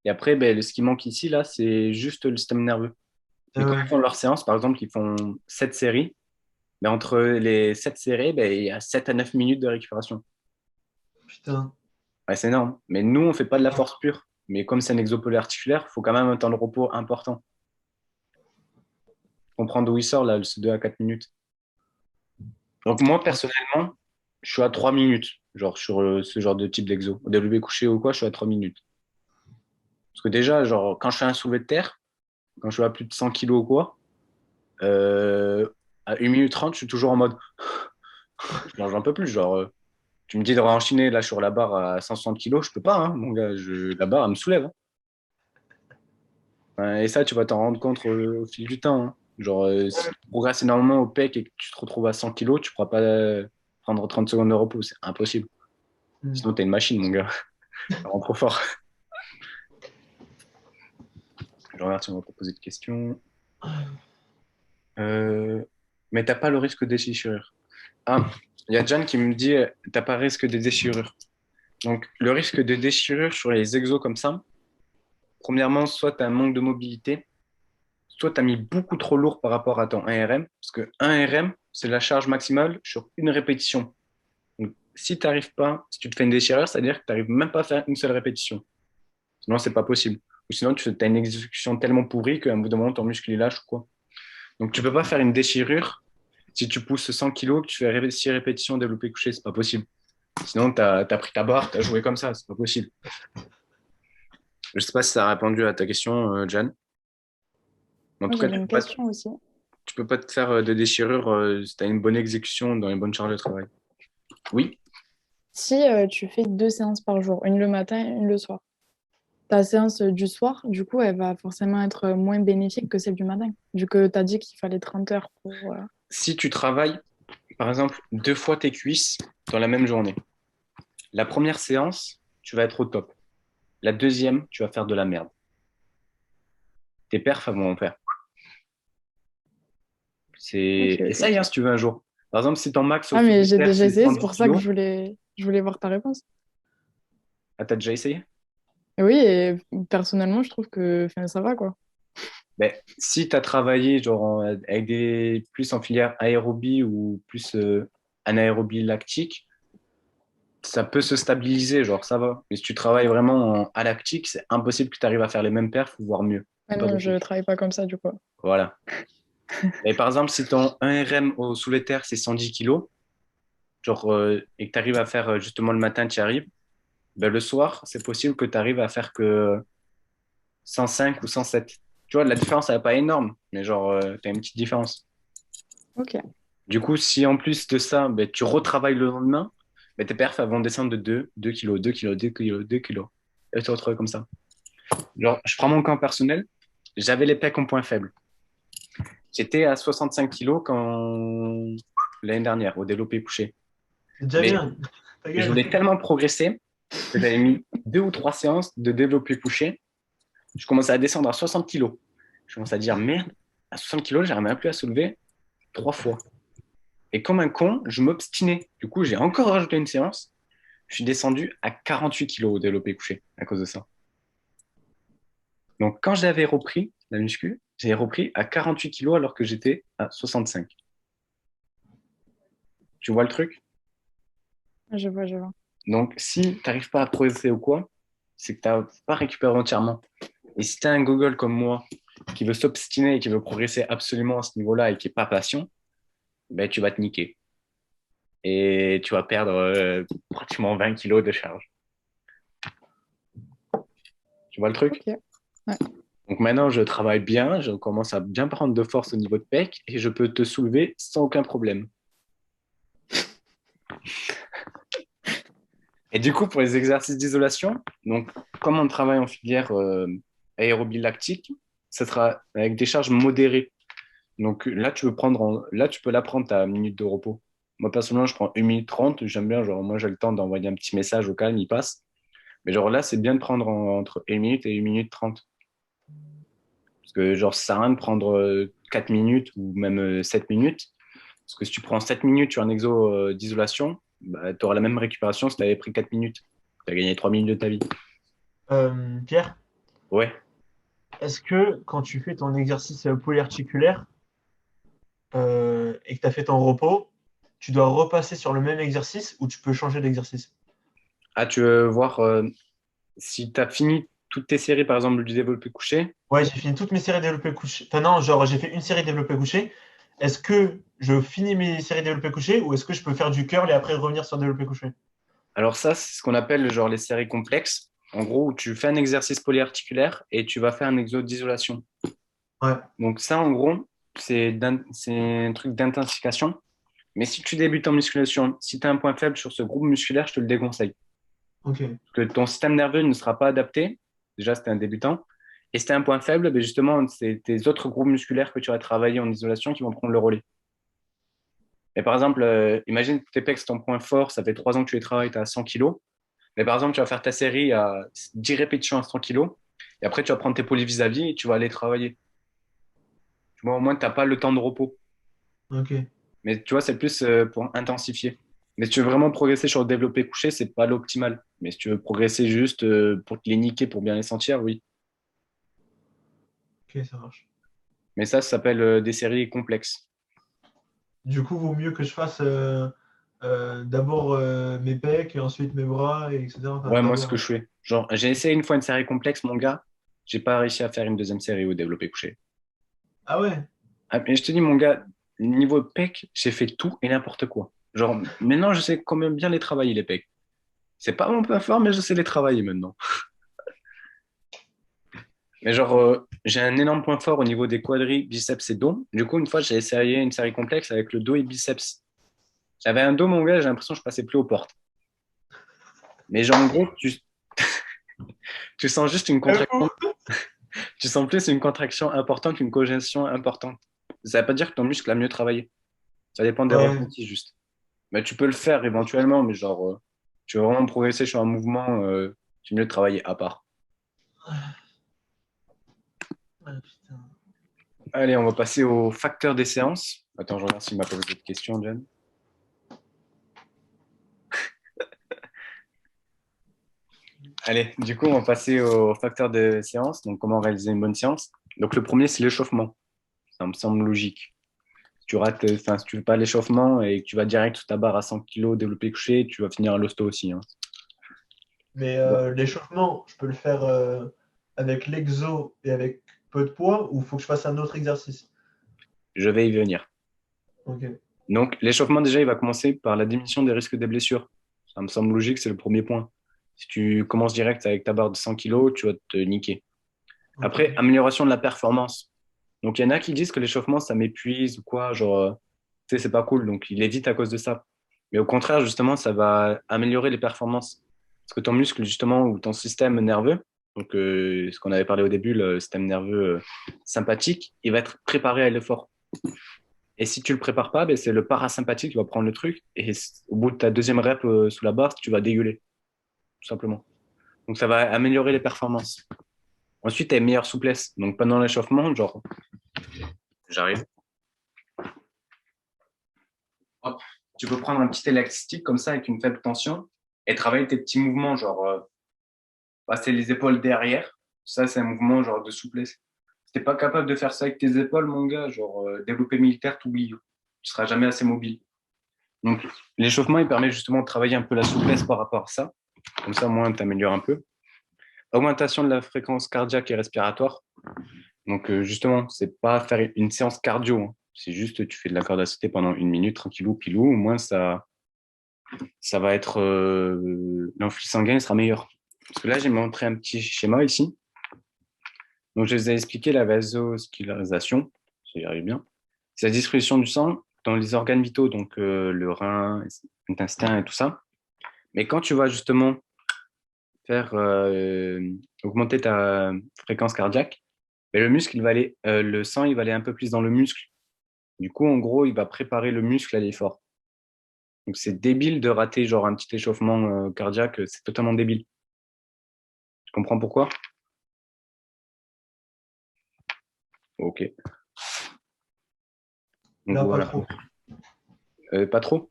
Et après, ben, ce qui manque ici, là, c'est juste le système nerveux. Mais quand Ouais. ils font leur séance, par exemple, ils font 7 séries, ben, entre les 7 séries, ben, il y a 7 à 9 minutes de récupération. Putain. Ouais, c'est énorme. Mais nous, on fait pas de la force pure. Mais comme c'est un exopolé articulaire, il faut quand même un temps de repos important. Comprendre d'où il sort, là, ce 2 à 4 minutes. Donc, moi, personnellement, je suis à 3 minutes, genre, sur ce genre de type d'exo. Au développé couché ou quoi, je suis à 3 minutes. Parce que déjà, genre, quand je fais un soulevé de terre, quand je suis à plus de 100 kilos ou quoi, euh, à 1 minute 30, je suis toujours en mode, genre, j'en peux plus. Genre, tu me dis de enchaîner là sur la barre à 160 kilos, je peux pas, hein, mon gars. La barre, elle me soulève. Hein. Et ça, tu vas t'en rendre compte au fil du temps. Hein. Genre, si tu progresses énormément au pec et que tu te retrouves à 100 kilos, tu ne pourras pas prendre 30 secondes de repos. C'est impossible. Hmm. Sinon, tu es une machine, mon gars. Ça rend trop fort. Je regarde si on va te poser de questions. Euh, Mais t'as pas le risque de déchirure. Ah, il y a Jan qui me dit, t'as pas risque de déchirure. Donc, le risque de déchirure sur les exos comme ça, premièrement, soit tu as un manque de mobilité, soit tu as mis beaucoup trop lourd par rapport à ton 1RM, parce que 1RM, c'est la charge maximale sur une répétition. Donc, si tu n'arrives pas, si tu te fais une déchirure, c'est-à-dire que tu n'arrives même pas à faire une seule répétition. Sinon, c'est pas possible. Ou sinon, tu as une exécution tellement pourrie qu'à un bout d'un moment, ton muscle il lâche ou quoi. Donc, tu peux pas faire une déchirure si tu pousses 100 kilos, que tu fais 6 répétitions développé couché, c'est pas possible. Sinon, tu as pris ta barre, tu as joué comme ça, c'est pas possible. Je sais pas si ça a répondu à ta question, Jan. En Moi, tout cas, j'avais une question aussi. tu peux pas te faire de déchirure si tu as une bonne exécution dans une bonne charge de travail. Oui, Si tu fais 2 séances par jour, une le matin, une le soir, ta séance du soir, du coup, elle va forcément être moins bénéfique que celle du matin, vu que tu as dit qu'il fallait 30 heures pour... si tu travailles, par exemple, 2 fois tes cuisses dans la même journée, La première séance, tu vas être au top. La deuxième, tu vas faire de la merde. Tes perfs elles vont en faire. Ok, ok, Essaye hein, ok. si tu veux un jour. Par exemple, si ton max au Ah, mais soulevé de j'ai terre, déjà c'est essayé, c'est 110 pour ça que kilos. je voulais voir ta réponse. Ah, t'as déjà essayé? Et oui, et personnellement, je trouve que enfin, ça va, quoi. Ben, si tu as travaillé genre, avec plus en filière aérobie ou plus anaérobie lactique, ça peut se stabiliser, genre ça va. Mais si tu travailles vraiment en alactique, c'est impossible que tu arrives à faire les mêmes perfs, voire mieux. Ah C'est pas non, je possible. travaille pas comme ça, du coup. Voilà. Et par exemple, si ton 1 RM au soulevé de terre, c'est 110 kilos, genre, et que tu arrives à faire justement le matin, tu y arrives, ben, le soir, c'est possible que tu arrives à faire que 105 ou 107. Tu vois, la différence, elle n'est pas énorme, mais genre, tu as une petite différence. Ok. Du coup, si en plus de ça, ben, tu retravailles le lendemain, ben, tes perfs elles vont descendre de 2 kilos, 2 kilos, 2 kilos, 2 kilos. Et tu te retrouves comme ça. Genre, je prends mon camp personnel, j'avais les pecs en point faible. J'étais à 65 kilos l'année dernière, au développé couché. C'est déjà Mais bien. Ta je gueule. voulais tellement progresser que j'avais mis 2 ou 3 séances de développé couché. Je commençais à descendre à 60 kilos. Je commençais à dire, merde, à 60 kilos, j'arrive même plus à soulever 3 fois. Et comme un con, je m'obstinais. Du coup, j'ai encore rajouté une séance. Je suis descendu à 48 kilos au développé couché à cause de ça. Donc, quand j'avais repris la muscu, j'ai repris à 48 kilos alors que j'étais à 65. Tu vois le truc? Je vois, je vois. Donc, si tu n'arrives pas à progresser ou quoi, c'est que tu n'as pas récupéré entièrement. Et si tu as un Google comme moi qui veut s'obstiner et qui veut progresser absolument à ce niveau-là et qui n'est pas patient, ben, tu vas te niquer. Et tu vas perdre pratiquement 20 kilos de charge. Tu vois le truc? Ok. Ouais. Donc maintenant, je travaille bien, je commence à bien prendre de force au niveau de pec et je peux te soulever sans aucun problème. Et du coup, pour les exercices d'isolation, donc comme on travaille en filière aérobie lactique, ça sera avec des charges modérées. Donc là, tu peux la prendre ta minute de repos. Moi, personnellement, je prends 1 minute 30. J'aime bien, genre, moi, j'ai le temps d'envoyer un petit message au calme, il passe. Mais genre là, c'est bien de prendre entre 1 minute et 1 minute 30. Parce que genre, ça sert à rien de prendre 4 minutes ou même 7 minutes. Parce que si tu prends 7 minutes sur un exo d'isolation, bah, tu auras la même récupération si tu avais pris 4 minutes. Tu as gagné 3 minutes de ta vie. Pierre, Ouais. est-ce que quand tu fais ton exercice polyarticulaire et que tu as fait ton repos, tu dois repasser sur le même exercice ou tu peux changer d'exercice? Ah, tu veux voir si tu as fini toutes tes séries, par exemple, du développé couché. Ouais, j'ai fini toutes mes séries développé couché. Enfin, non, genre, j'ai fait une série développé couché. Est-ce que je finis mes séries développé couché ou est-ce que je peux faire du curl et après revenir sur développé couché? Alors ça, c'est ce qu'on appelle genre les séries complexes. En gros, où tu fais un exercice polyarticulaire et tu vas faire un exo d'isolation. Ouais, Donc ça, en gros, c'est un truc d'intensification. Mais si tu débutes en musculation, si tu as un point faible sur ce groupe musculaire, je te le déconseille. ok. Parce que ton système nerveux ne sera pas adapté. Déjà, c'était un débutant. Et si tu as un point faible, ben justement, c'est tes autres groupes musculaires que tu vas travailler en isolation qui vont prendre le relais. Et par exemple, imagine que tes pecs, c'est ton point fort, ça fait 3 ans que tu les travailles, tu as 100 kilos. Mais par exemple, tu vas faire ta série à 10 répétitions à 100 kilos. Et après, tu vas prendre tes polis vis-à-vis et tu vas aller travailler. Tu vois, au moins, tu n'as pas le temps de repos. Ok. Mais tu vois, c'est plus pour intensifier. Mais si tu veux vraiment progresser sur le développé couché, c'est pas l'optimal. Mais si tu veux progresser juste pour te les niquer, pour bien les sentir, oui. Ok, ça marche. Mais ça s'appelle des séries complexes. Du coup, vaut mieux que je fasse d'abord mes pecs et ensuite mes bras, et etc. Enfin, Ouais, moi, ce que d'abord. je fais. Genre, j'ai essayé une fois une série complexe, mon gars. J'ai pas réussi à faire une deuxième série au développé couché. Ah ouais? Ah, mais je te dis, mon gars, niveau pec, j'ai fait tout et n'importe quoi. Genre, maintenant, je sais quand même bien les travailler, les pecs. C'est pas mon point fort, mais je sais les travailler maintenant. Mais genre, j'ai un énorme point fort au niveau des quadris, biceps et dos. Du coup, une fois, j'ai essayé une série complexe avec le dos et biceps. J'avais un dos, mon gars, j'ai l'impression que je passais plus aux portes. Mais genre, en gros, tu sens juste une contraction. Tu sens plus une contraction importante qu'une congestion importante. Ça ne veut pas dire que ton muscle a mieux travaillé. Ça dépend des Ouais. ressentis juste. Mais tu peux le faire éventuellement, mais genre, tu veux vraiment progresser sur un mouvement, c'est mieux de travailler à part. Ah, putain. Allez, on va passer aux facteurs des séances. Attends, je regarde s'il m'a posé cette question, John. Allez, du coup, on va passer aux facteurs de séance. Donc, comment réaliser une bonne séance. Donc, le premier, c'est l'échauffement. Ça me semble logique. Si tu rates, enfin, si tu fais pas l'échauffement et que tu vas direct sur ta barre à 100 kg développé couché, tu vas finir à l'hosto aussi, hein. Mais Bon, l'échauffement, je peux le faire avec l'exo et avec peu de poids ou faut que je fasse un autre exercice? je vais y venir. Ok. Donc, l'échauffement, déjà, il va commencer par la diminution des risques des blessures. Ça me semble logique, c'est le premier point. Si tu commences direct avec ta barre de 100 kg, tu vas te niquer. Ok. Après, amélioration de la performance. Donc, il y en a qui disent que l'échauffement, ça m'épuise ou quoi, genre, tu sais, c'est pas cool, donc il évite à cause de ça. Mais au contraire, justement, ça va améliorer les performances. Parce que ton muscle, justement, ou ton système nerveux, donc ce qu'on avait parlé au début, le système nerveux sympathique, il va être préparé à l'effort. Et si tu le prépares pas, ben, c'est le parasympathique qui va prendre le truc. Et au bout de ta deuxième rep sous la barre, tu vas dégueuler, tout simplement. Donc ça va améliorer les performances. Ensuite, tu as une meilleure souplesse. Donc pendant l'échauffement, genre, j'arrive. Hop, tu peux prendre un petit élastique comme ça avec une faible tension et travailler tes petits mouvements, genre passer les épaules derrière. Ça, c'est un mouvement genre de souplesse. Si t'es pas capable de faire ça avec tes épaules, mon gars, genre développé militaire, t'oublies. Tu seras jamais assez mobile. Donc, l'échauffement, il permet justement de travailler un peu la souplesse par rapport à ça. Comme ça, au moins, tu améliores un peu. Augmentation de la fréquence cardiaque et respiratoire. Donc, justement, c'est pas faire une séance cardio, hein. C'est juste, tu fais de la corde à sauter pendant 1 minute, tranquillou, pilou. Au moins, ça va être, l'influx sanguin sera meilleur. Parce que là, j'ai montré un petit schéma ici. Donc, je vous ai expliqué la vasoscularisation, j'y arrive bien. C'est la distribution du sang dans les organes vitaux, donc le rein, l'intestin et tout ça. Mais quand tu vas justement faire augmenter ta fréquence cardiaque, mais le muscle, il va aller, le sang, il va aller un peu plus dans le muscle. Du coup, en gros, il va préparer le muscle à l'effort. Donc, c'est débile de rater genre un petit échauffement cardiaque, c'est totalement débile. Tu comprends pourquoi? Ok. Donc Là, pas voilà. trop. Pas trop?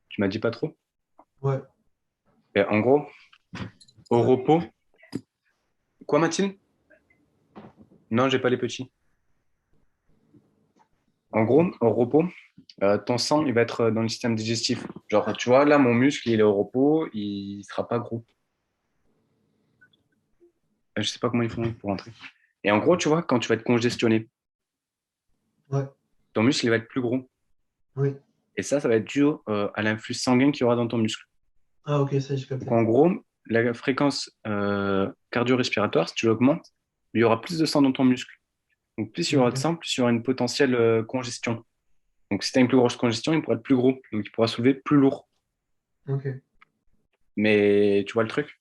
Tu m'as dit pas trop? Ouais. Et en gros, au repos. Quoi, Mathilde? Non, j'ai pas les petits. En gros, au repos, ton sang, il va être dans le système digestif. Genre, tu vois, là, mon muscle, il est au repos, il sera pas gros. Je sais pas comment ils font pour rentrer. Et en gros, tu vois, quand tu vas être congestionné, Ouais. ton muscle, il va être plus gros. Oui. Et ça va être dû à l'influx sanguin qu'il y aura dans ton muscle. Ah, ok, ça, j'ai Donc, capté. en gros, la fréquence cardio-respiratoire, si tu l'augmentes, il y aura plus de sang dans ton muscle. Donc, plus il y aura de Ok. sang, plus il y aura une potentielle congestion. Donc, si tu as une plus grosse congestion, il pourra être plus gros. Donc, il pourra soulever plus lourd. Ok. Mais tu vois le truc?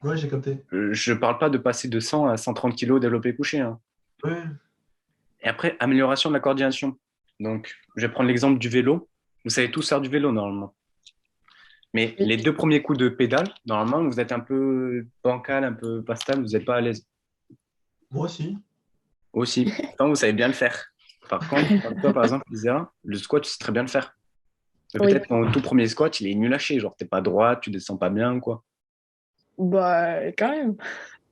Ouais, j'ai capté. Je ne parle pas de passer de 100 à 130 kilos développé couché, hein. Ouais. Et après, amélioration de la coordination. Donc, je vais prendre l'exemple du vélo. Vous savez tous faire du vélo normalement. Mais Oui. les 2 premiers coups de pédale, normalement, vous êtes un peu bancal, un peu pas stable, vous n'êtes pas à l'aise. Moi aussi. Aussi. Pourtant, vous savez bien le faire. Par contre, toi, par exemple, Lisa, le squat, tu sais très bien le faire. Mais Oui. peut-être ton tout premier squat, il est nul à chier. Genre, t'es pas droit, tu descends pas bien, quoi. Bah, quand même.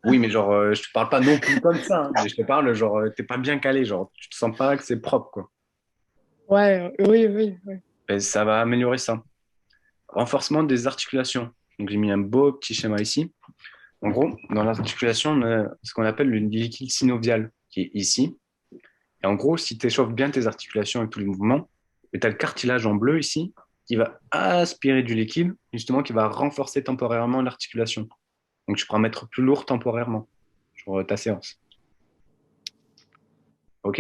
Oui, mais genre, je te parle pas non plus comme ça, hein, mais je te parle, genre, t'es pas bien calé, genre, tu te sens pas que c'est propre, quoi. Ouais, oui, oui, oui. Et ça va améliorer ça. Renforcement des articulations. Donc, j'ai mis un beau petit schéma ici. En gros, dans l'articulation, on a ce qu'on appelle le liquide synovial, qui est ici. Et en gros, si tu échauffes bien tes articulations avec tous les mouvements, tu as le cartilage en bleu ici, qui va aspirer du liquide, justement, qui va renforcer temporairement l'articulation. Donc, tu pourras mettre plus lourd temporairement sur ta séance. OK?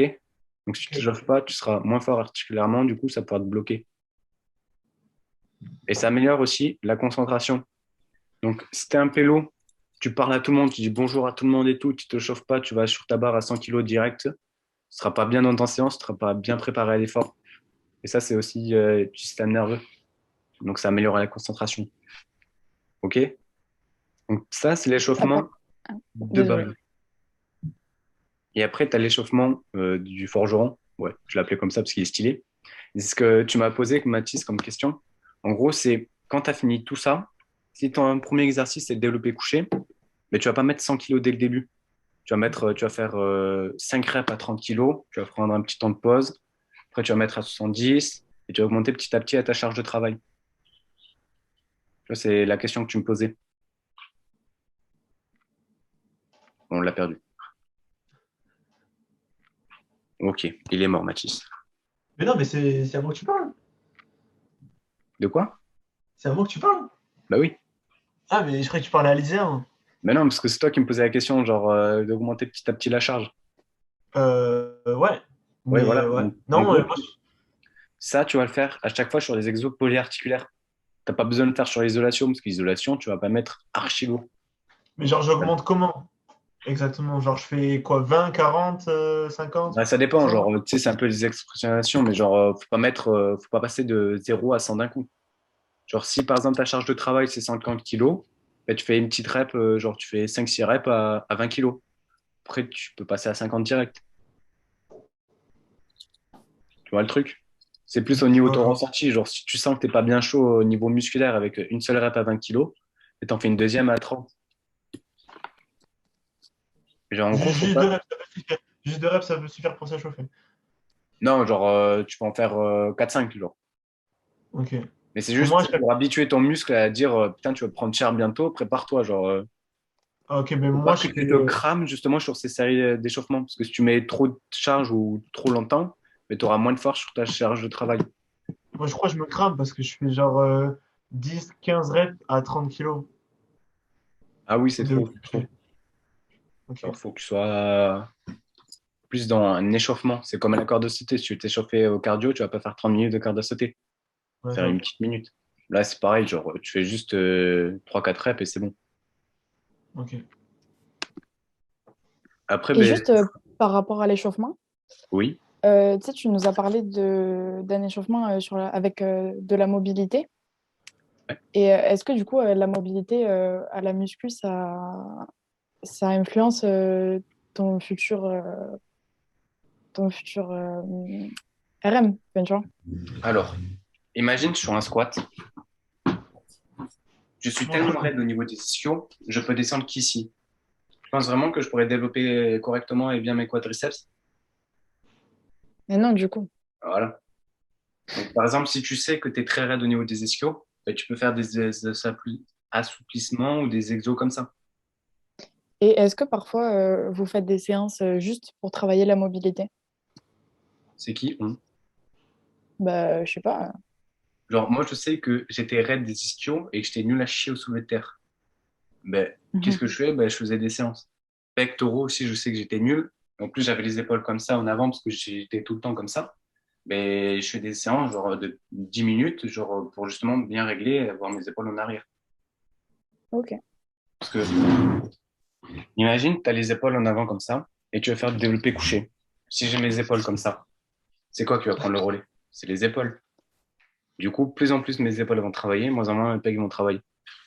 Donc, si tu ne Ok. t'échauffes pas, tu seras moins fort articulairement, du coup, ça pourra te bloquer. Et ça améliore aussi la concentration. Donc, si tu es un pélo, tu parles à tout le monde, tu dis bonjour à tout le monde et tout, tu te chauffes pas, tu vas sur ta barre à 100 kilos direct, tu ne seras pas bien dans ta séance, tu ne seras pas bien préparé à l'effort. Et ça, c'est aussi du système nerveux. Donc, ça améliore la concentration. OK? Donc, ça, c'est l'échauffement Attends, ah, de désolée. base. Et après, tu as l'échauffement du forgeron. Ouais, je l'appelais comme ça parce qu'il est stylé. Et c'est ce que tu m'as posé, Mathis, comme question. En gros, c'est quand tu as fini tout ça, si ton premier exercice c'est de développer couché, mais tu vas pas mettre 100 kilos dès le début. Tu vas faire 5 reps à 30 kilos, tu vas prendre un petit temps de pause, après tu vas mettre à 70 et tu vas augmenter petit à petit à ta charge de travail. Tu vois, c'est la question que tu me posais. Bon, on l'a perdu. Ok, il est mort, Mathis. Mais non, mais c'est à moi que tu parles. De quoi? C'est à moi que tu parles. Bah oui. Ah, mais je croyais que tu parlais à Lysère. Mais non, parce que c'est toi qui me posais la question, genre d'augmenter petit à petit la charge. Ouais. Ouais, Mais voilà. ouais. Donc, en Non, gros, moi, ça, tu vas le faire à chaque fois sur des exos polyarticulaires. T'as pas besoin de le faire sur l'isolation, parce que l'isolation, tu vas pas mettre archi lourd. mais genre, j'augmente comment? Exactement. Genre, je fais quoi? 20, 40, 50, Bah, ça dépend, 100? genre, tu sais, c'est un peu des expressions, mais genre, faut pas passer de 0 à 100 d'un coup. Genre, si par exemple ta charge de travail c'est 50 kilos, bah, tu fais une petite rep, genre, tu fais 5-6 reps à 20 kilos. Après, tu peux passer à 50 direct. Tu vois le truc? C'est plus au niveau de ton ressenti. Genre, si tu sens que t'es pas bien chaud au niveau musculaire avec une seule rep à 20 kilos, et t'en fais une deuxième à 30. Genre, en gros, faut Juste pas. deux reps, ça peut suffire. Juste deux reps, ça peut suffire pour s'échauffer. Non, genre, tu peux en faire 4-5, genre. Ok. Mais c'est Parce que juste moi, pour habituer ton muscle à dire putain, tu vas prendre cher bientôt, prépare-toi. Genre, ok, mais faut pas moi, que je tu te fais. crames justement sur ces séries d'échauffement. Parce que si tu mets trop de charge ou trop longtemps, tu auras moins de force sur ta charge de travail. Moi, je crois que je me crame parce que je fais genre 10, 15 reps à 30 kilos Ah oui, c'est de trop, c'est trop. coucher. Ok. Alors, faut que tu sois plus dans un échauffement. C'est comme un corde à sauter. Si tu t'échauffes au cardio, tu vas pas faire 30 minutes de corde à sauter. Ouais, Faire ça. une petite minute. Là, c'est pareil, genre, tu fais juste 3-4 reps et c'est bon. Ok. Après, Et ben, juste par rapport à l'échauffement, oui. tu sais, tu nous as parlé d'un échauffement avec de la mobilité. Et est-ce que du coup, la mobilité à la muscu, ça influence ton futur, euh, ton futur RM, enfin, tu vois? Alors, imagine sur un squat. Je suis tellement Montre-moi. raide au niveau des ischios, je peux descendre qu'ici. Je pense vraiment que je pourrais développer correctement et bien mes quadriceps. Mais non, du coup. Voilà. Donc, par exemple, si tu sais que tu es très raide au niveau des ischios, ben, tu peux faire des assouplissements ou des exos comme ça. Et est-ce que parfois, vous faites des séances juste pour travailler la mobilité? C'est qui on? Bah, je sais pas. Genre, moi, je sais que j'étais raide des ischios et que j'étais nul à chier au soulevé de terre. Ben, qu'est-ce que je fais? Ben, je faisais des séances. Pectoraux aussi, je sais que j'étais nul. En plus, j'avais les épaules comme ça en avant parce que j'étais tout le temps comme ça. Mais je fais des séances genre de 10 minutes genre pour justement bien régler et avoir mes épaules en arrière. Ok. Parce que imagine, tu as les épaules en avant comme ça et tu vas faire du développé couché. Si j'ai mes épaules comme ça, c'est quoi qui va prendre le relais? C'est les épaules. Du coup, plus en plus mes épaules vont travailler, moins en moins mes pecs vont travailler.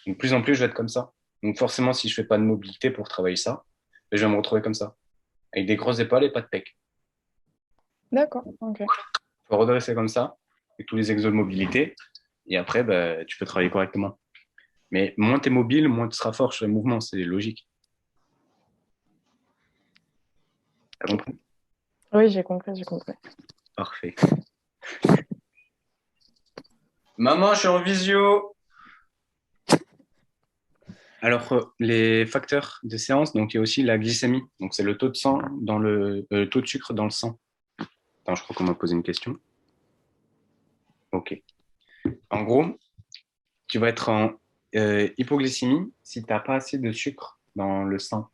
Donc, plus en plus, je vais être comme ça. Donc, forcément, si je fais pas de mobilité pour travailler ça, ben, je vais me retrouver comme ça, avec des grosses épaules et pas de pecs. D'accord. Ok. Il faut redresser comme ça, avec tous les exos de mobilité, et après, ben, tu peux travailler correctement. Mais moins tu es mobile, moins tu seras fort sur les mouvements, c'est logique. T'as Ok. compris? Oui, j'ai compris, j'ai compris. Parfait. Maman, je suis en visio. Alors, les facteurs de séance, donc il y a aussi la glycémie. Donc, c'est le taux de sang dans le taux de sucre dans le sang. Attends, je crois qu'on m'a posé une question. OK. En gros, tu vas être en hypoglycémie si tu n'as pas assez de sucre dans le sang.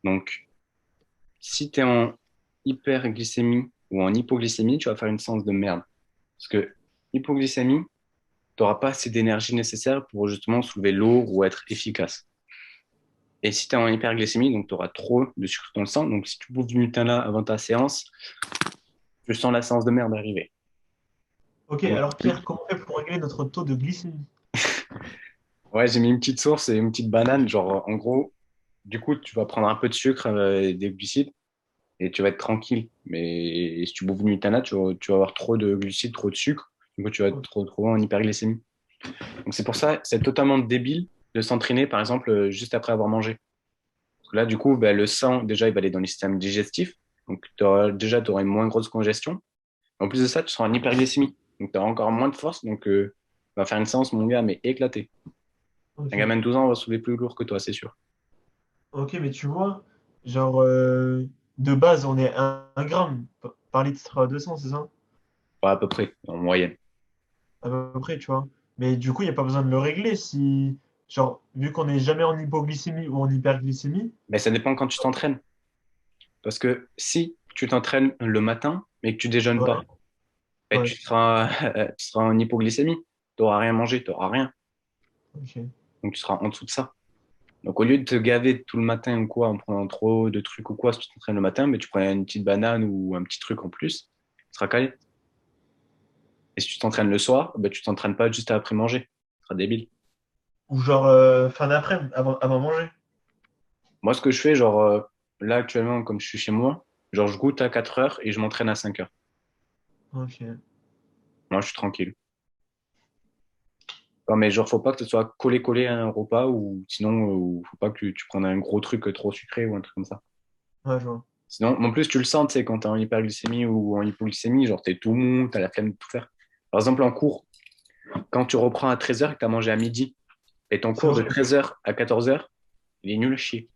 Donc, si tu es en hyperglycémie ou en hypoglycémie, tu vas faire une séance de merde. Parce que hypoglycémie, tu n'auras pas assez d'énergie nécessaire pour justement soulever lourd ou être efficace. Et si tu es en hyperglycémie, donc tu auras trop de sucre dans le sang. Donc, si tu bouffes du Nutella avant ta séance, je sens la séance de merde arriver. Ok, Donc, alors Pierre, comment on fait pour régler notre taux de glycémie? ouais, j'ai mis une petite source et une petite banane. Genre, en gros, du coup, tu vas prendre un peu de sucre et des glucides et tu vas être tranquille. Mais si tu bouffes du Nutella, tu vas avoir trop de glucides, trop de sucre. Du coup, tu vas te Ok. retrouver en hyperglycémie. Donc, c'est pour ça, c'est totalement débile de s'entraîner, par exemple, juste après avoir mangé. Parce que là, du coup, ben, le sang, déjà, il va aller dans les systèmes digestifs. Donc, déjà, tu auras une moins grosse congestion. En plus de ça, tu seras en hyperglycémie. Donc, tu auras encore moins de force. Donc, va faire une séance, mon gars, mais éclaté. Un Ok. gamin de 12 ans va soulever plus lourd que toi, c'est sûr. Ok, mais tu vois, genre, de base, on est 1 gramme par litre de sang, c'est ça? Pas à peu près, en moyenne. À peu près, tu vois. Mais du coup, il n'y a pas besoin de le régler si, genre, vu qu'on n'est jamais en hypoglycémie ou en hyperglycémie. Mais ça dépend quand tu t'entraînes. Parce que si tu t'entraînes le matin, mais que tu déjeunes Ouais, pas, ben, ouais, tu seras en hypoglycémie. Tu n'auras rien mangé, tu n'auras rien. ok. Donc, tu seras en dessous de ça. Donc, au lieu de te gaver tout le matin ou quoi, en prenant trop de trucs ou quoi, si tu t'entraînes le matin, mais tu prends une petite banane ou un petit truc en plus, tu seras calé. Et si tu t'entraînes le soir, ben, tu t'entraînes pas juste après manger. Tu seras débile. Ou genre, fin d'après-midi, avant manger. Moi, ce que je fais, genre, là, actuellement, comme je suis chez moi, genre, je goûte à 4 heures et je m'entraîne à 5 heures. Ok. Moi, je suis tranquille. Non, mais genre, faut pas que ce soit collé à un repas ou sinon, faut pas que tu prennes un gros truc trop sucré ou un truc comme ça. Ouais, je vois. Sinon, en plus, tu le sens, tu sais, quand t'es en hyperglycémie ou en hypoglycémie, genre, t'es tout mou, t'as la flemme de tout faire. Par exemple, en cours, quand tu reprends à 13 heures et que t'as mangé à midi, et ton C'est cours de horrible. 13 heures à 14 heures, il est nul à chier.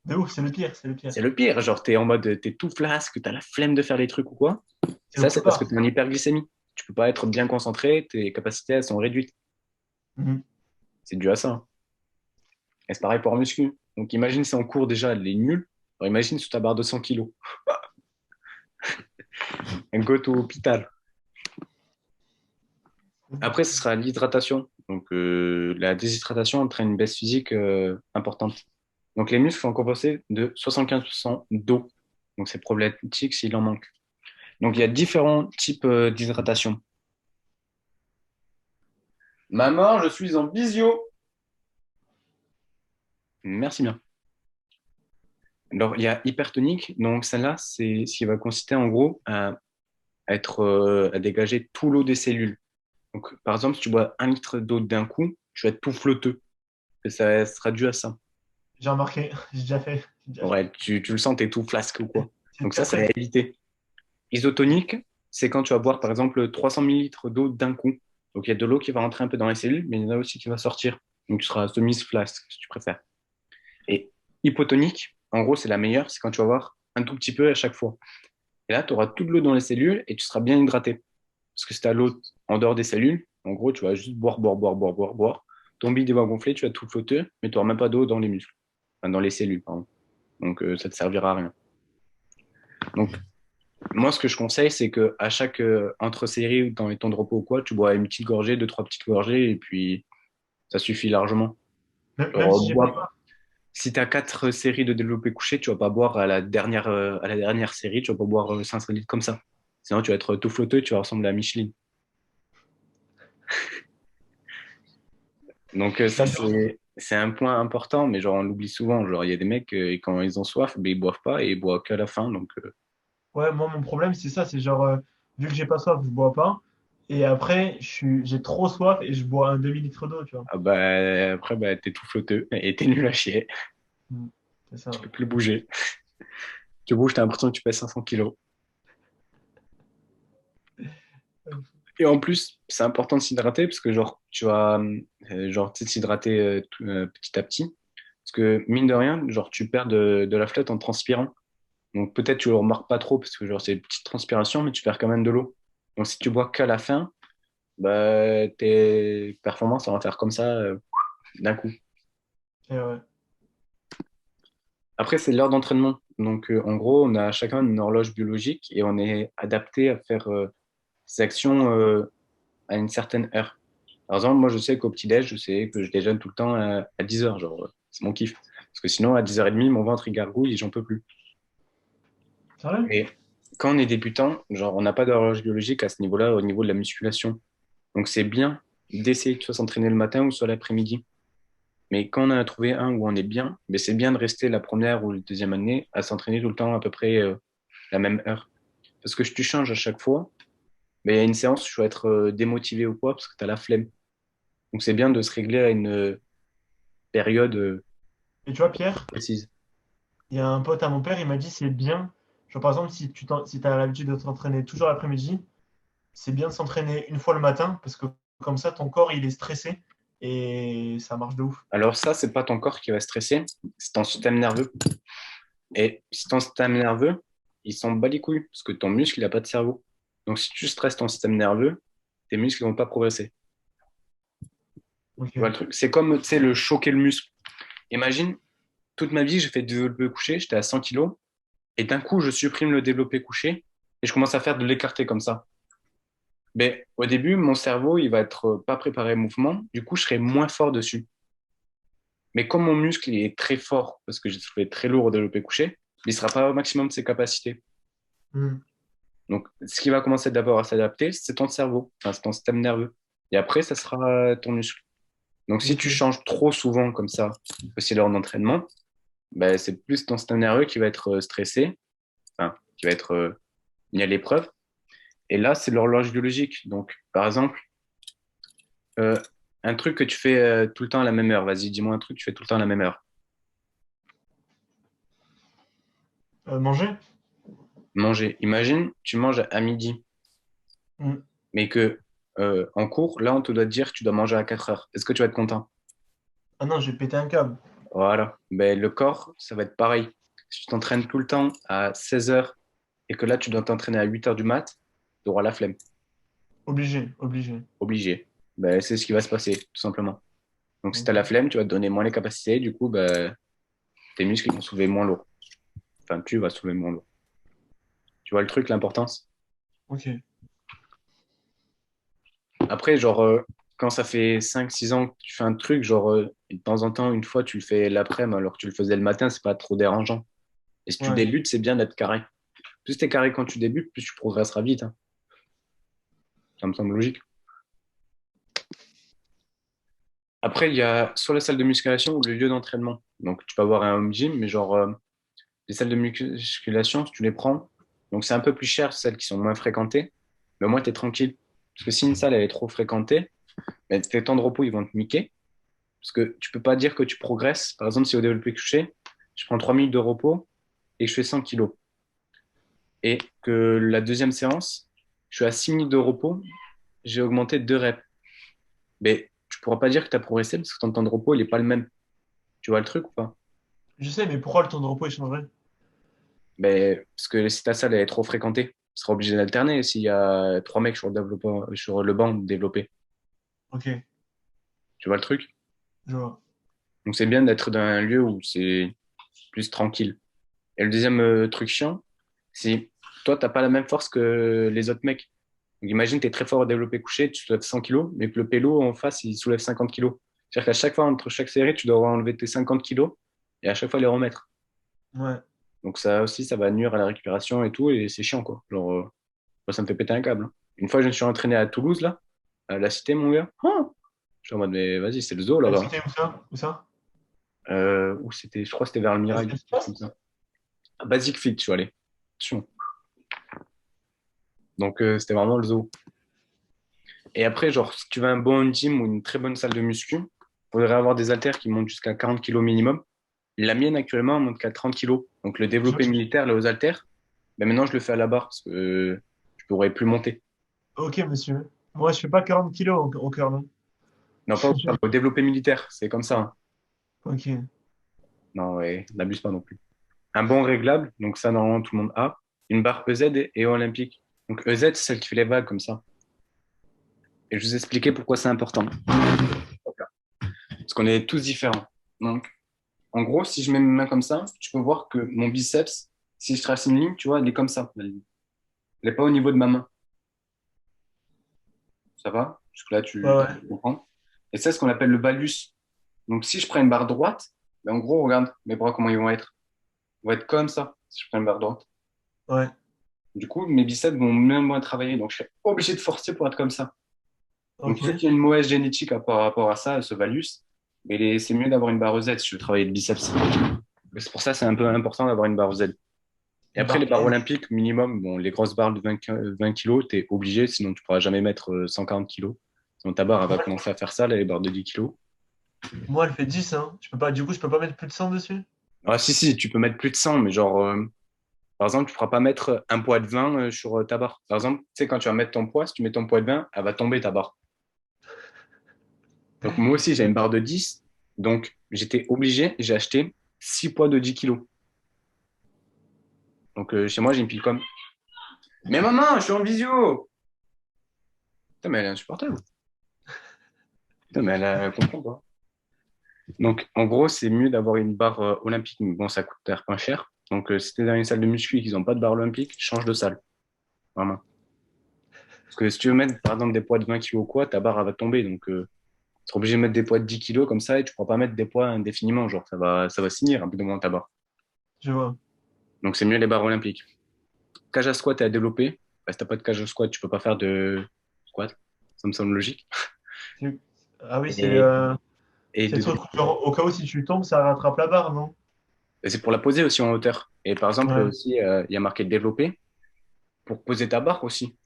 De ouf, c'est le pire, c'est le pire. C'est le pire, genre, t'es en mode, t'es tout flasque, t'as la flemme de faire les trucs ou quoi. C'est Ça, au plus c'est parce que bas. t'es en hyperglycémie. Tu peux pas être bien concentré, tes capacités, elles sont réduites. Mhm. C'est dû à ça, hein. Et c'est pareil pour un muscu. Donc imagine si en cours déjà elle est nulle. Alors imagine sur ta barre de 100 kilos. Un go to hôpital. Après, ce sera l'hydratation. Donc la déshydratation entraîne une baisse physique importante. Donc les muscles sont composés de 75% d'eau. Donc c'est problématique s'il en manque. Donc il y a différents types d'hydratation. Maman, je suis en visio. Merci bien. Alors il y a hypertonique. Donc celle-là, c'est ce qui va consister en gros à dégager tout l'eau des cellules. Donc, par exemple, si tu bois 1 litre d'eau d'un coup, tu vas être tout flotteux. Et ça sera dû à ça. J'ai remarqué, j'ai déjà fait. J'ai déjà fait. Ouais, tu le sens, t'es tout flasque ou quoi. C'est Donc ça, très c'est à très. éviter. Isotonique, c'est quand tu vas boire, par exemple, 300 millilitres d'eau d'un coup. Donc il y a de l'eau qui va rentrer un peu dans les cellules, mais il y en a aussi qui va sortir. Donc tu seras semi-flasque, si tu préfères. Et hypotonique, en gros, c'est la meilleure, c'est quand tu vas boire un tout petit peu à chaque fois. Et là, tu auras toute l'eau dans les cellules et tu seras bien hydraté. Parce que si tu as l'eau en dehors des cellules, en gros, tu vas juste boire, boire, boire, boire, boire, boire. Ton bide va gonfler, tu vas tout flotter, mais tu n'auras même pas d'eau dans les muscles. Enfin, dans les cellules, pardon. Donc, ça ne te servira à rien. Donc, moi, ce que je conseille, c'est que à chaque entre-série ou dans les temps de repos ou quoi, tu bois une petite gorgée, deux, trois petites gorgées, et puis ça suffit largement. Même Alors, si j'ai pas faim. si tu as 4 séries de développé couché, tu vas pas boire à la dernière série, tu vas pas boire 500 litres comme ça. Sinon, tu vas être tout flotteux, tu vas ressembler à Micheline. Donc ça, c'est un point important, mais genre on l'oublie souvent. Genre il y a des mecs, quand ils ont soif, ben, ils boivent pas et ils boivent qu'à la fin. Donc Ouais, moi, mon problème, c'est ça. C'est genre, vu que j'ai pas soif, je bois pas. Et après, j'ai trop soif et je bois un demi-litre d'eau, tu vois. ah bah, après, bah, t'es tout flotteux et t'es nul à chier. Mm. C'est Tu ça. peux plus bouger. Tu bouges, t'as l'impression que tu pèses 500 kilos. Et en plus, c'est important de s'hydrater parce que genre, tu vas genre, tu sais, s'hydrater petit à petit. Parce que mine de rien, genre, tu perds de la flotte en transpirant. Donc peut-être tu le remarques pas trop parce que genre, c'est une petite transpiration, mais tu perds quand même de l'eau. Donc si tu bois qu'à la fin, bah, tes performances vont faire comme ça d'un coup. Et ouais. Après, c'est l'heure d'entraînement. Donc, en gros, on a chacun une horloge biologique et on est adapté à faire ces actions à une certaine heure. Par exemple, moi, je sais qu'au petit-déj, je sais que je déjeune tout le temps à 10 heures. Genre, c'est mon kiff. Parce que sinon, à 10h30, mon ventre, il gargouille et j'en peux plus. Sérieux? Et quand on est débutant, genre, on n'a pas d'horloge biologique à ce niveau-là, au niveau de la musculation. Donc, c'est bien d'essayer de soit s'entraîner le matin ou soit l'après-midi. Mais quand on en a trouvé un où on est bien, mais c'est bien de rester la première ou la deuxième année à s'entraîner tout le temps à peu près la même heure. Parce que tu changes à chaque fois, mais il y a une séance, tu vas être démotivé ou quoi, parce que tu as la flemme. Donc, c'est bien de se régler à une période Et tu vois, Pierre, précise. il y a un pote à mon père, il m'a dit c'est bien. Genre, par exemple, si tu as l'habitude de t'entraîner toujours l'après-midi, c'est bien de s'entraîner une fois le matin parce que comme ça, ton corps, il est stressé et ça marche de ouf. Alors ça, c'est pas ton corps qui va stresser, c'est ton système nerveux. Et si ton système nerveux, il s'en bat les couilles, parce que ton muscle, il n'a pas de cerveau. Donc si tu stresses ton système nerveux, tes muscles ne vont pas progresser. Tu vois Ok. le truc? C'est comme, tu sais, le choquer le muscle. Imagine, toute ma vie, j'ai fait du développé couché, j'étais à 100 kilos, et d'un coup, je supprime le développé couché, et je commence à faire de l'écarté comme ça. Mais au début, mon cerveau, il va être pas préparé au mouvement, du coup, je serai moins fort dessus. Mais comme mon muscle il est très fort, parce que j'ai soulevé très lourd au développé couché, il ne sera pas au maximum de ses capacités. Hmm. Donc, ce qui va commencer d'abord à s'adapter, c'est ton cerveau, enfin, c'est ton système nerveux. Et après, ça sera ton muscle. Donc, si tu Ok. changes trop souvent comme ça, aussi lors d'entraînement, ben, c'est plus ton système nerveux qui va être stressé, enfin, qui va être mis à l'épreuve. Et là, c'est l'horloge biologique. Donc, par exemple, euh, un truc que tu fais tout le temps à la même heure. Vas-y, dis-moi un truc que tu fais tout le temps à la même heure. Manger? Manger. Imagine, tu manges à midi, Hmm. mais que en cours, là, on te doit te dire que tu dois manger à 4 heures. Est-ce que tu vas être content? Ah non, j'ai pété un câble. Voilà. Ben, le corps, ça va être pareil. Si tu t'entraînes tout le temps à 16 heures et que là, tu dois t'entraîner à 8 heures du mat, tu auras la flemme. Obligé, obligé. Obligé. Ben, c'est ce qui va se passer, tout simplement. Donc, si tu as la Ok. flemme, tu vas te donner moins les capacités. Du coup, ben, tes muscles ils vont soulever moins lourd. Enfin, tu vas soulever moins lourd. Tu vois le truc, l'importance? Ok. Après, genre, quand ça fait 5 6 ans que tu fais un truc, genre, de temps en temps, une fois, tu le fais l'après-midi alors que tu le faisais le matin, c'est pas trop dérangeant. Et si tu Ouais. débutes, c'est bien d'être carré. Plus tu es carré quand tu débutes, plus tu progresseras vite, hein. Ça me semble logique. Après, il y a soit la salle de musculation ou le lieu d'entraînement. Donc, tu peux avoir un home gym, mais genre, les salles de musculation, si tu les prends, donc c'est un peu plus cher, celles qui sont moins fréquentées, mais au moins, tu es tranquille. Parce que si une salle elle est trop fréquentée, ben, tes temps de repos, ils vont te niquer. Parce que tu peux pas dire que tu progresses. Par exemple, si au développé couché, je prends 3 minutes de repos et que je fais 100 kilos. Et que la deuxième séance, je suis à 6 minutes de repos, j'ai augmenté 2 reps. Mais tu pourras pas dire que tu as progressé parce que ton temps de repos, il est pas le même. Tu vois le truc ou pas? Je sais, mais pourquoi le temps de repos il changerait? Mais parce que si ta salle elle est trop fréquentée, tu seras obligé d'alterner s'il y a 3 mecs sur le banc développé. Ok, Tu vois le truc? je vois. Donc c'est bien d'être dans un lieu où c'est plus tranquille. Et le deuxième truc chiant, c'est toi, t'as pas la même force que les autres mecs. Donc imagine, tu es très fort au développé couché, tu soulèves 100 kilos, mais que le pélo en face, il soulève 50 kilos. C'est-à-dire qu'à chaque fois, entre chaque série, tu dois enlever tes 50 kilos et à chaque fois les remettre. Ouais. Donc ça aussi, ça va nuire à la récupération et tout, et c'est chiant, quoi. Genre, moi, ça me fait péter un câble, hein. Une fois, je me suis entraîné à Toulouse, là, à la cité, mon gars. Ah, je suis en mode, mais vas-y, c'est le zoo, Ah, là-bas, hein. c'était où ça? Où ça? Où c'était, je crois que c'était vers le Ah, Mirail, c'était efficace? comme ça. À Basic Fit, je suis allé. Attention. Donc, c'était vraiment le zoo. Et après, genre, si tu veux un bon gym ou une très bonne salle de muscu, il faudrait avoir des haltères qui montent jusqu'à 40 kilos minimum. La mienne, actuellement, elle monte qu'à 30 kilos. Donc, le Je- développé militaire, là, aux haltères, ben maintenant, je le fais à la barre parce que je pourrais plus monter. Ok, monsieur. Moi, je fais pas 40 kilos au cœur, non? Non, pas au développé militaire, c'est comme ça, hein. Ok. Non, ouais, n'abuse pas non plus. Un bon réglable, donc ça, normalement, tout le monde a. Une barre EZ et olympique. Donc, EZ, c'est celle qui fait les vagues comme ça. Et je vous expliquer pourquoi c'est important. Parce qu'on est tous différents. Donc, en gros, si je mets mes mains comme ça, tu peux voir que mon biceps, si je trace une ligne, tu vois, elle est comme ça. Elle n'est pas au niveau de ma main. Ça va? Jusque-là, Ouais, tu ouais. comprends. Et c'est ce qu'on appelle le valgus. Donc, si je prends une barre droite, ben, en gros, regarde mes bras, comment ils vont être. Ils vont être comme ça, si je prends une barre droite. Ouais. Du coup, mes biceps vont même moins travailler. Donc, je suis obligé de forcer pour être comme ça. Donc, Ok. peut-être qu'il y a une mauvaise génétique par rapport à ça, à ce valus. Mais c'est mieux d'avoir une barre Z si je veux travailler le biceps. C'est pour ça que c'est un peu important d'avoir une barre Z. Et Une après, barre les barres S. olympiques, minimum, bon, les grosses barres de 20 kilos, tu es obligé, sinon tu pourras jamais mettre 140 kilos. Sinon ta barre, elle va commencer à faire ça, là, les barres de 10 kilos. Moi, elle fait 10, hein. Je peux pas, du coup, je peux pas mettre plus de 100 dessus? Ah, si, tu peux mettre plus de 100, mais genre, par exemple, tu ne pourras pas mettre un poids de 20 sur ta barre. Par exemple, tu sais, quand tu vas mettre ton poids, si tu mets ton poids de 20, elle va tomber ta barre. Donc, moi aussi, j'ai une barre de 10. Donc, j'étais obligé, j'ai acheté 6 poids de 10 kilos. Donc, chez moi, j'ai une pile comme. Mais maman, je suis en visio! Putain, mais elle est insupportable. Putain, mais elle comprend pas. Donc, en gros, c'est mieux d'avoir une barre olympique. Mais bon, ça coûte pas cher. Donc, si tu es dans une salle de muscu et qu'ils n'ont pas de barre olympique, change de salle. Vraiment. Parce que si tu veux mettre, par exemple, des poids de 20 kilos ou quoi, ta barre, elle va tomber. Donc, tu seras obligé de mettre des poids de 10 kilos comme ça et tu ne pourras pas mettre des poids indéfiniment. Genre, ça va finir un peu de moins ta barre. Je vois. Donc, c'est mieux les barres olympiques. Cage à squat est à développer. Bah, si tu n'as pas de cage à squat, tu peux pas faire de squat. Ça me semble logique. C'est- Ah oui, Et, et c'est le de truc, genre, au cas où si tu tombes, ça rattrape la barre, non? et c'est pour la poser aussi en hauteur. Et par exemple, Ouais. aussi, il y a marqué développer pour poser ta barre aussi.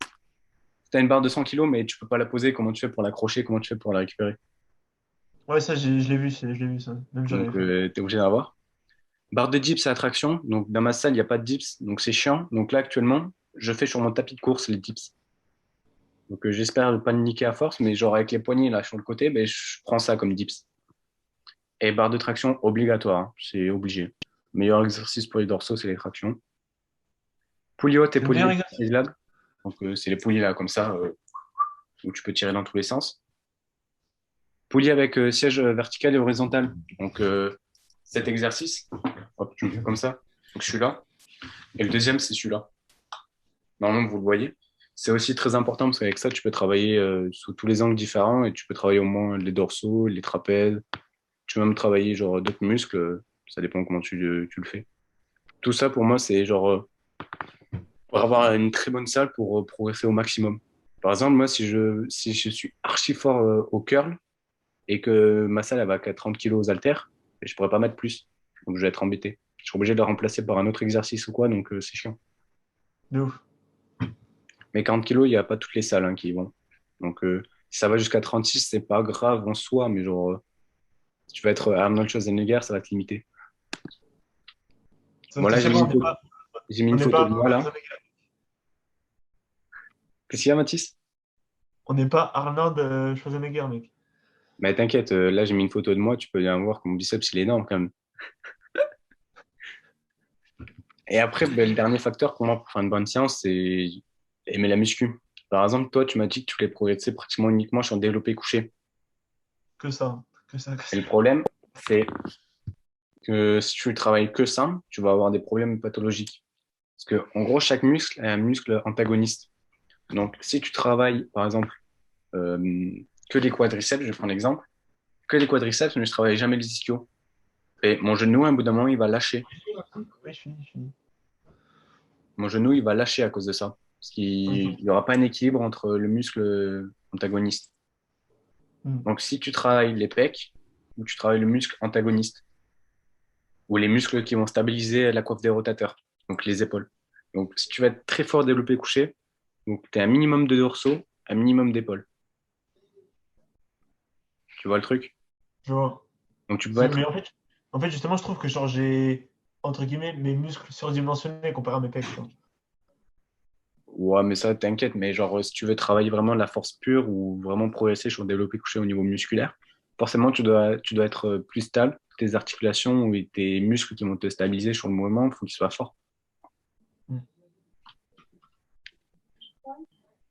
Si tu as une barre de 100 kilos, mais tu peux pas la poser, comment tu fais pour l'accrocher, comment tu fais pour la récupérer? Ouais, ça, je l'ai vu, je l'ai vu, ça. Même j'en avais Donc, fait. tu es obligé d'avoir. Barre de dips à attraction. Donc, dans ma salle, il n'y a pas de dips. Donc, c'est chiant. Donc, là, actuellement, je fais sur mon tapis de course les dips. Donc, j'espère ne pas le niquer à force, mais genre avec les poignets là sur le côté, ben, je prends ça comme dips. Et barre de traction obligatoire. Hein. C'est obligé. Meilleur exercice pour les dorsaux, c'est les tractions. Poulie haute et C'est le poulie meilleur exercice. inclinable. Donc, c'est les poulies là, comme ça, où tu peux tirer dans tous les sens. Poulie avec siège vertical et horizontal. Donc, cet exercice, hop, tu me fais comme ça. Donc, je suis là. Et le deuxième, c'est celui-là. Normalement, vous le voyez. C'est aussi très important parce qu'avec ça, tu peux travailler sous tous les angles différents et tu peux travailler au moins les dorsaux, les trapèzes. Tu peux même travailler genre d'autres muscles. Ça dépend comment tu le fais. Tout ça, pour moi, c'est genre pour avoir une très bonne salle pour progresser au maximum. Par exemple, moi, si je suis archi fort au curl et que ma salle elle va qu'à 30 kilos aux haltères, je pourrais pas mettre plus. Donc, je vais être embêté. Je suis obligé de le remplacer par un autre exercice ou quoi, donc c'est chiant. De ouf. Mais 40 kilos, il n'y a pas toutes les salles hein, qui y vont. Donc, si ça va jusqu'à 36, c'est pas grave en soi, mais genre, si tu vas être Arnold Schwarzenegger, ça va te limiter. Bon, là, Je sais pas, j'ai mis on une n'est photo pas de moi, là. Qu'est-ce qu'il y a, Mathis? on n'est pas Arnold Schwarzenegger, mec. Mais t'inquiète, là, j'ai mis une photo de moi, tu peux bien voir que mon biceps, il est énorme quand même. Et après, ben, le dernier facteur pour moi pour faire une bonne séance, c'est aimer la muscu. Par exemple, toi, tu m'as dit que tu voulais progresser pratiquement uniquement sur le développé couché. Que ça. Que ça, que Et ça. le problème, c'est que si tu travailles que ça, tu vas avoir des problèmes pathologiques. Parce que, en gros, chaque muscle est un muscle antagoniste. Donc, si tu travailles, par exemple, euh, que les quadriceps, je prends l'exemple, que les quadriceps, mais je travaille jamais les ischios. Et mon genou, à un bout d'un moment, il va lâcher. Oui, je finis. Mon genou, il va lâcher à cause de ça. Parce qu'il Ok. n'y aura pas un équilibre entre le muscle antagoniste. Hmm. Donc, si tu travailles les pecs, ou tu travailles le muscle antagoniste, ou les muscles qui vont stabiliser la coiffe des rotateurs, donc les épaules. Donc, si tu vas être très fort développé couché, donc tu as un minimum de dorsaux, un minimum d'épaules. Tu vois le truc? Je vois. Donc, tu peux être. Mais en fait, justement, je trouve que genre, j'ai, entre guillemets, mes muscles surdimensionnés comparé à mes pecs, tu vois. Ouais, mais ça, t'inquiète, mais genre, si tu veux travailler vraiment la force pure ou vraiment progresser sur le développé couché au niveau musculaire, forcément, tu dois être plus stable. Tes articulations et tes muscles qui vont te stabiliser sur le mouvement, il faut qu'ils soient forts. Hmm.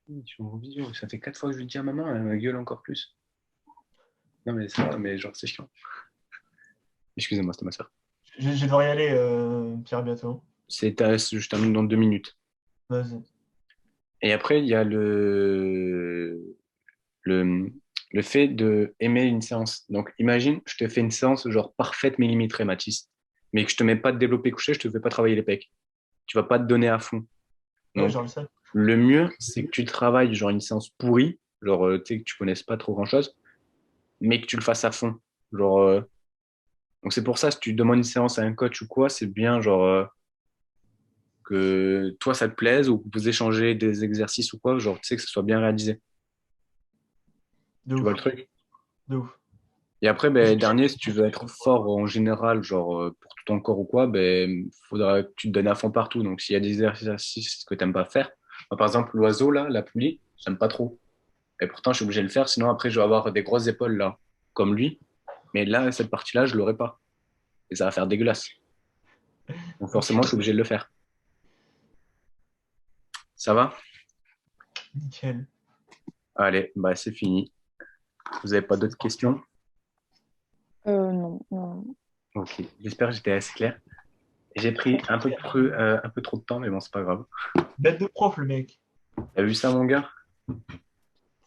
Oui, je suis en visio. Ça fait 4 fois que je lui dis à maman, elle me gueule encore plus. Non, mais ça va, mais genre, c'est chiant. Excusez-moi, c'était ma soeur. Je vais devoir y aller, Pierre, bientôt. Je termine dans 2 minutes. Vas-y. Et après, il y a le fait de aimer une séance. Donc, imagine, je te fais une séance genre parfaite, millimétrée, Mathis, mais que je te mets pas de développé couché, je te fais pas travailler les pecs. Tu vas pas te donner à fond. Ouais, Donc, genre le seul. le mieux, c'est que tu travailles genre une séance pourrie, genre tu sais que tu connaisses pas trop grand-chose, mais que tu le fasses à fond. Genre, donc c'est pour ça, si tu demandes une séance à un coach ou quoi, c'est bien genre que toi ça te plaise ou que vous échangez des exercices ou quoi, genre tu sais que ce soit bien réalisé. De Tu vois ouf. le truc? De ouf. Et après, Et c'est ben, dernier, si tu veux être fort en général, genre pour tout ton corps ou quoi, ben, faudra que tu te donnes à fond partout. Donc, s'il y a des exercices que t'aimes pas faire, moi, par exemple, l'oiseau, là, la poulie, j'aime pas trop. Et pourtant, je suis obligé de le faire, sinon après, je vais avoir des grosses épaules, là, comme lui. Mais là, cette partie-là, je l'aurai pas. Et ça va faire dégueulasse. Donc, ok, forcément, je suis obligé de le faire. Ça va? nickel. Allez, bah, c'est fini. Vous avez pas d'autres questions? Non, non. Ok. J'espère que j'étais assez clair. J'ai pris un peu trop de temps, mais bon, c'est pas grave. Bête de prof, le mec. T'as vu ça, mon gars?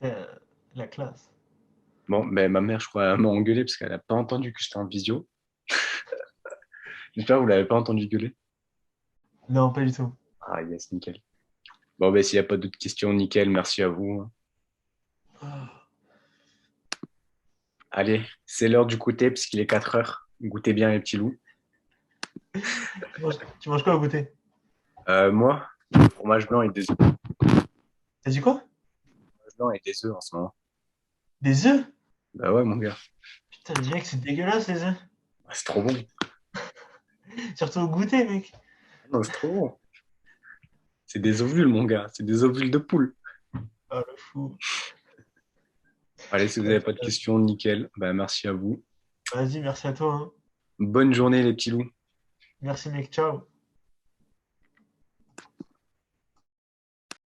Euh, la classe. Bon, ben, ma mère, je crois, elle m'a engueulé parce qu'elle n'a pas entendu que j'étais en visio. J'espère que vous l'avez pas entendu gueuler. Non, pas du tout. Ah, yes, nickel. Bon, ben, s'il n'y a pas d'autres questions, nickel, merci à vous. Allez, c'est l'heure du goûter puisqu'il est 4 heures. Goûtez bien, les petits loups. Tu manges quoi au goûter? Moi, fromage blanc et des œufs. T'as dit quoi? Fromage blanc et des œufs en ce moment. Des œufs? Bah ouais, mon gars. Putain, je dirais que c'est dégueulasse, les œufs. Ah, c'est trop bon. Surtout au goûter, mec. Non, c'est trop bon. C'est des ovules, mon gars. C'est des ovules de poule. Oh, le fou. Allez, si vous n'avez pas de questions, nickel. Bah, merci à vous. Vas-y, merci à toi, hein. Bonne journée, les petits loups. Merci, mec. Ciao.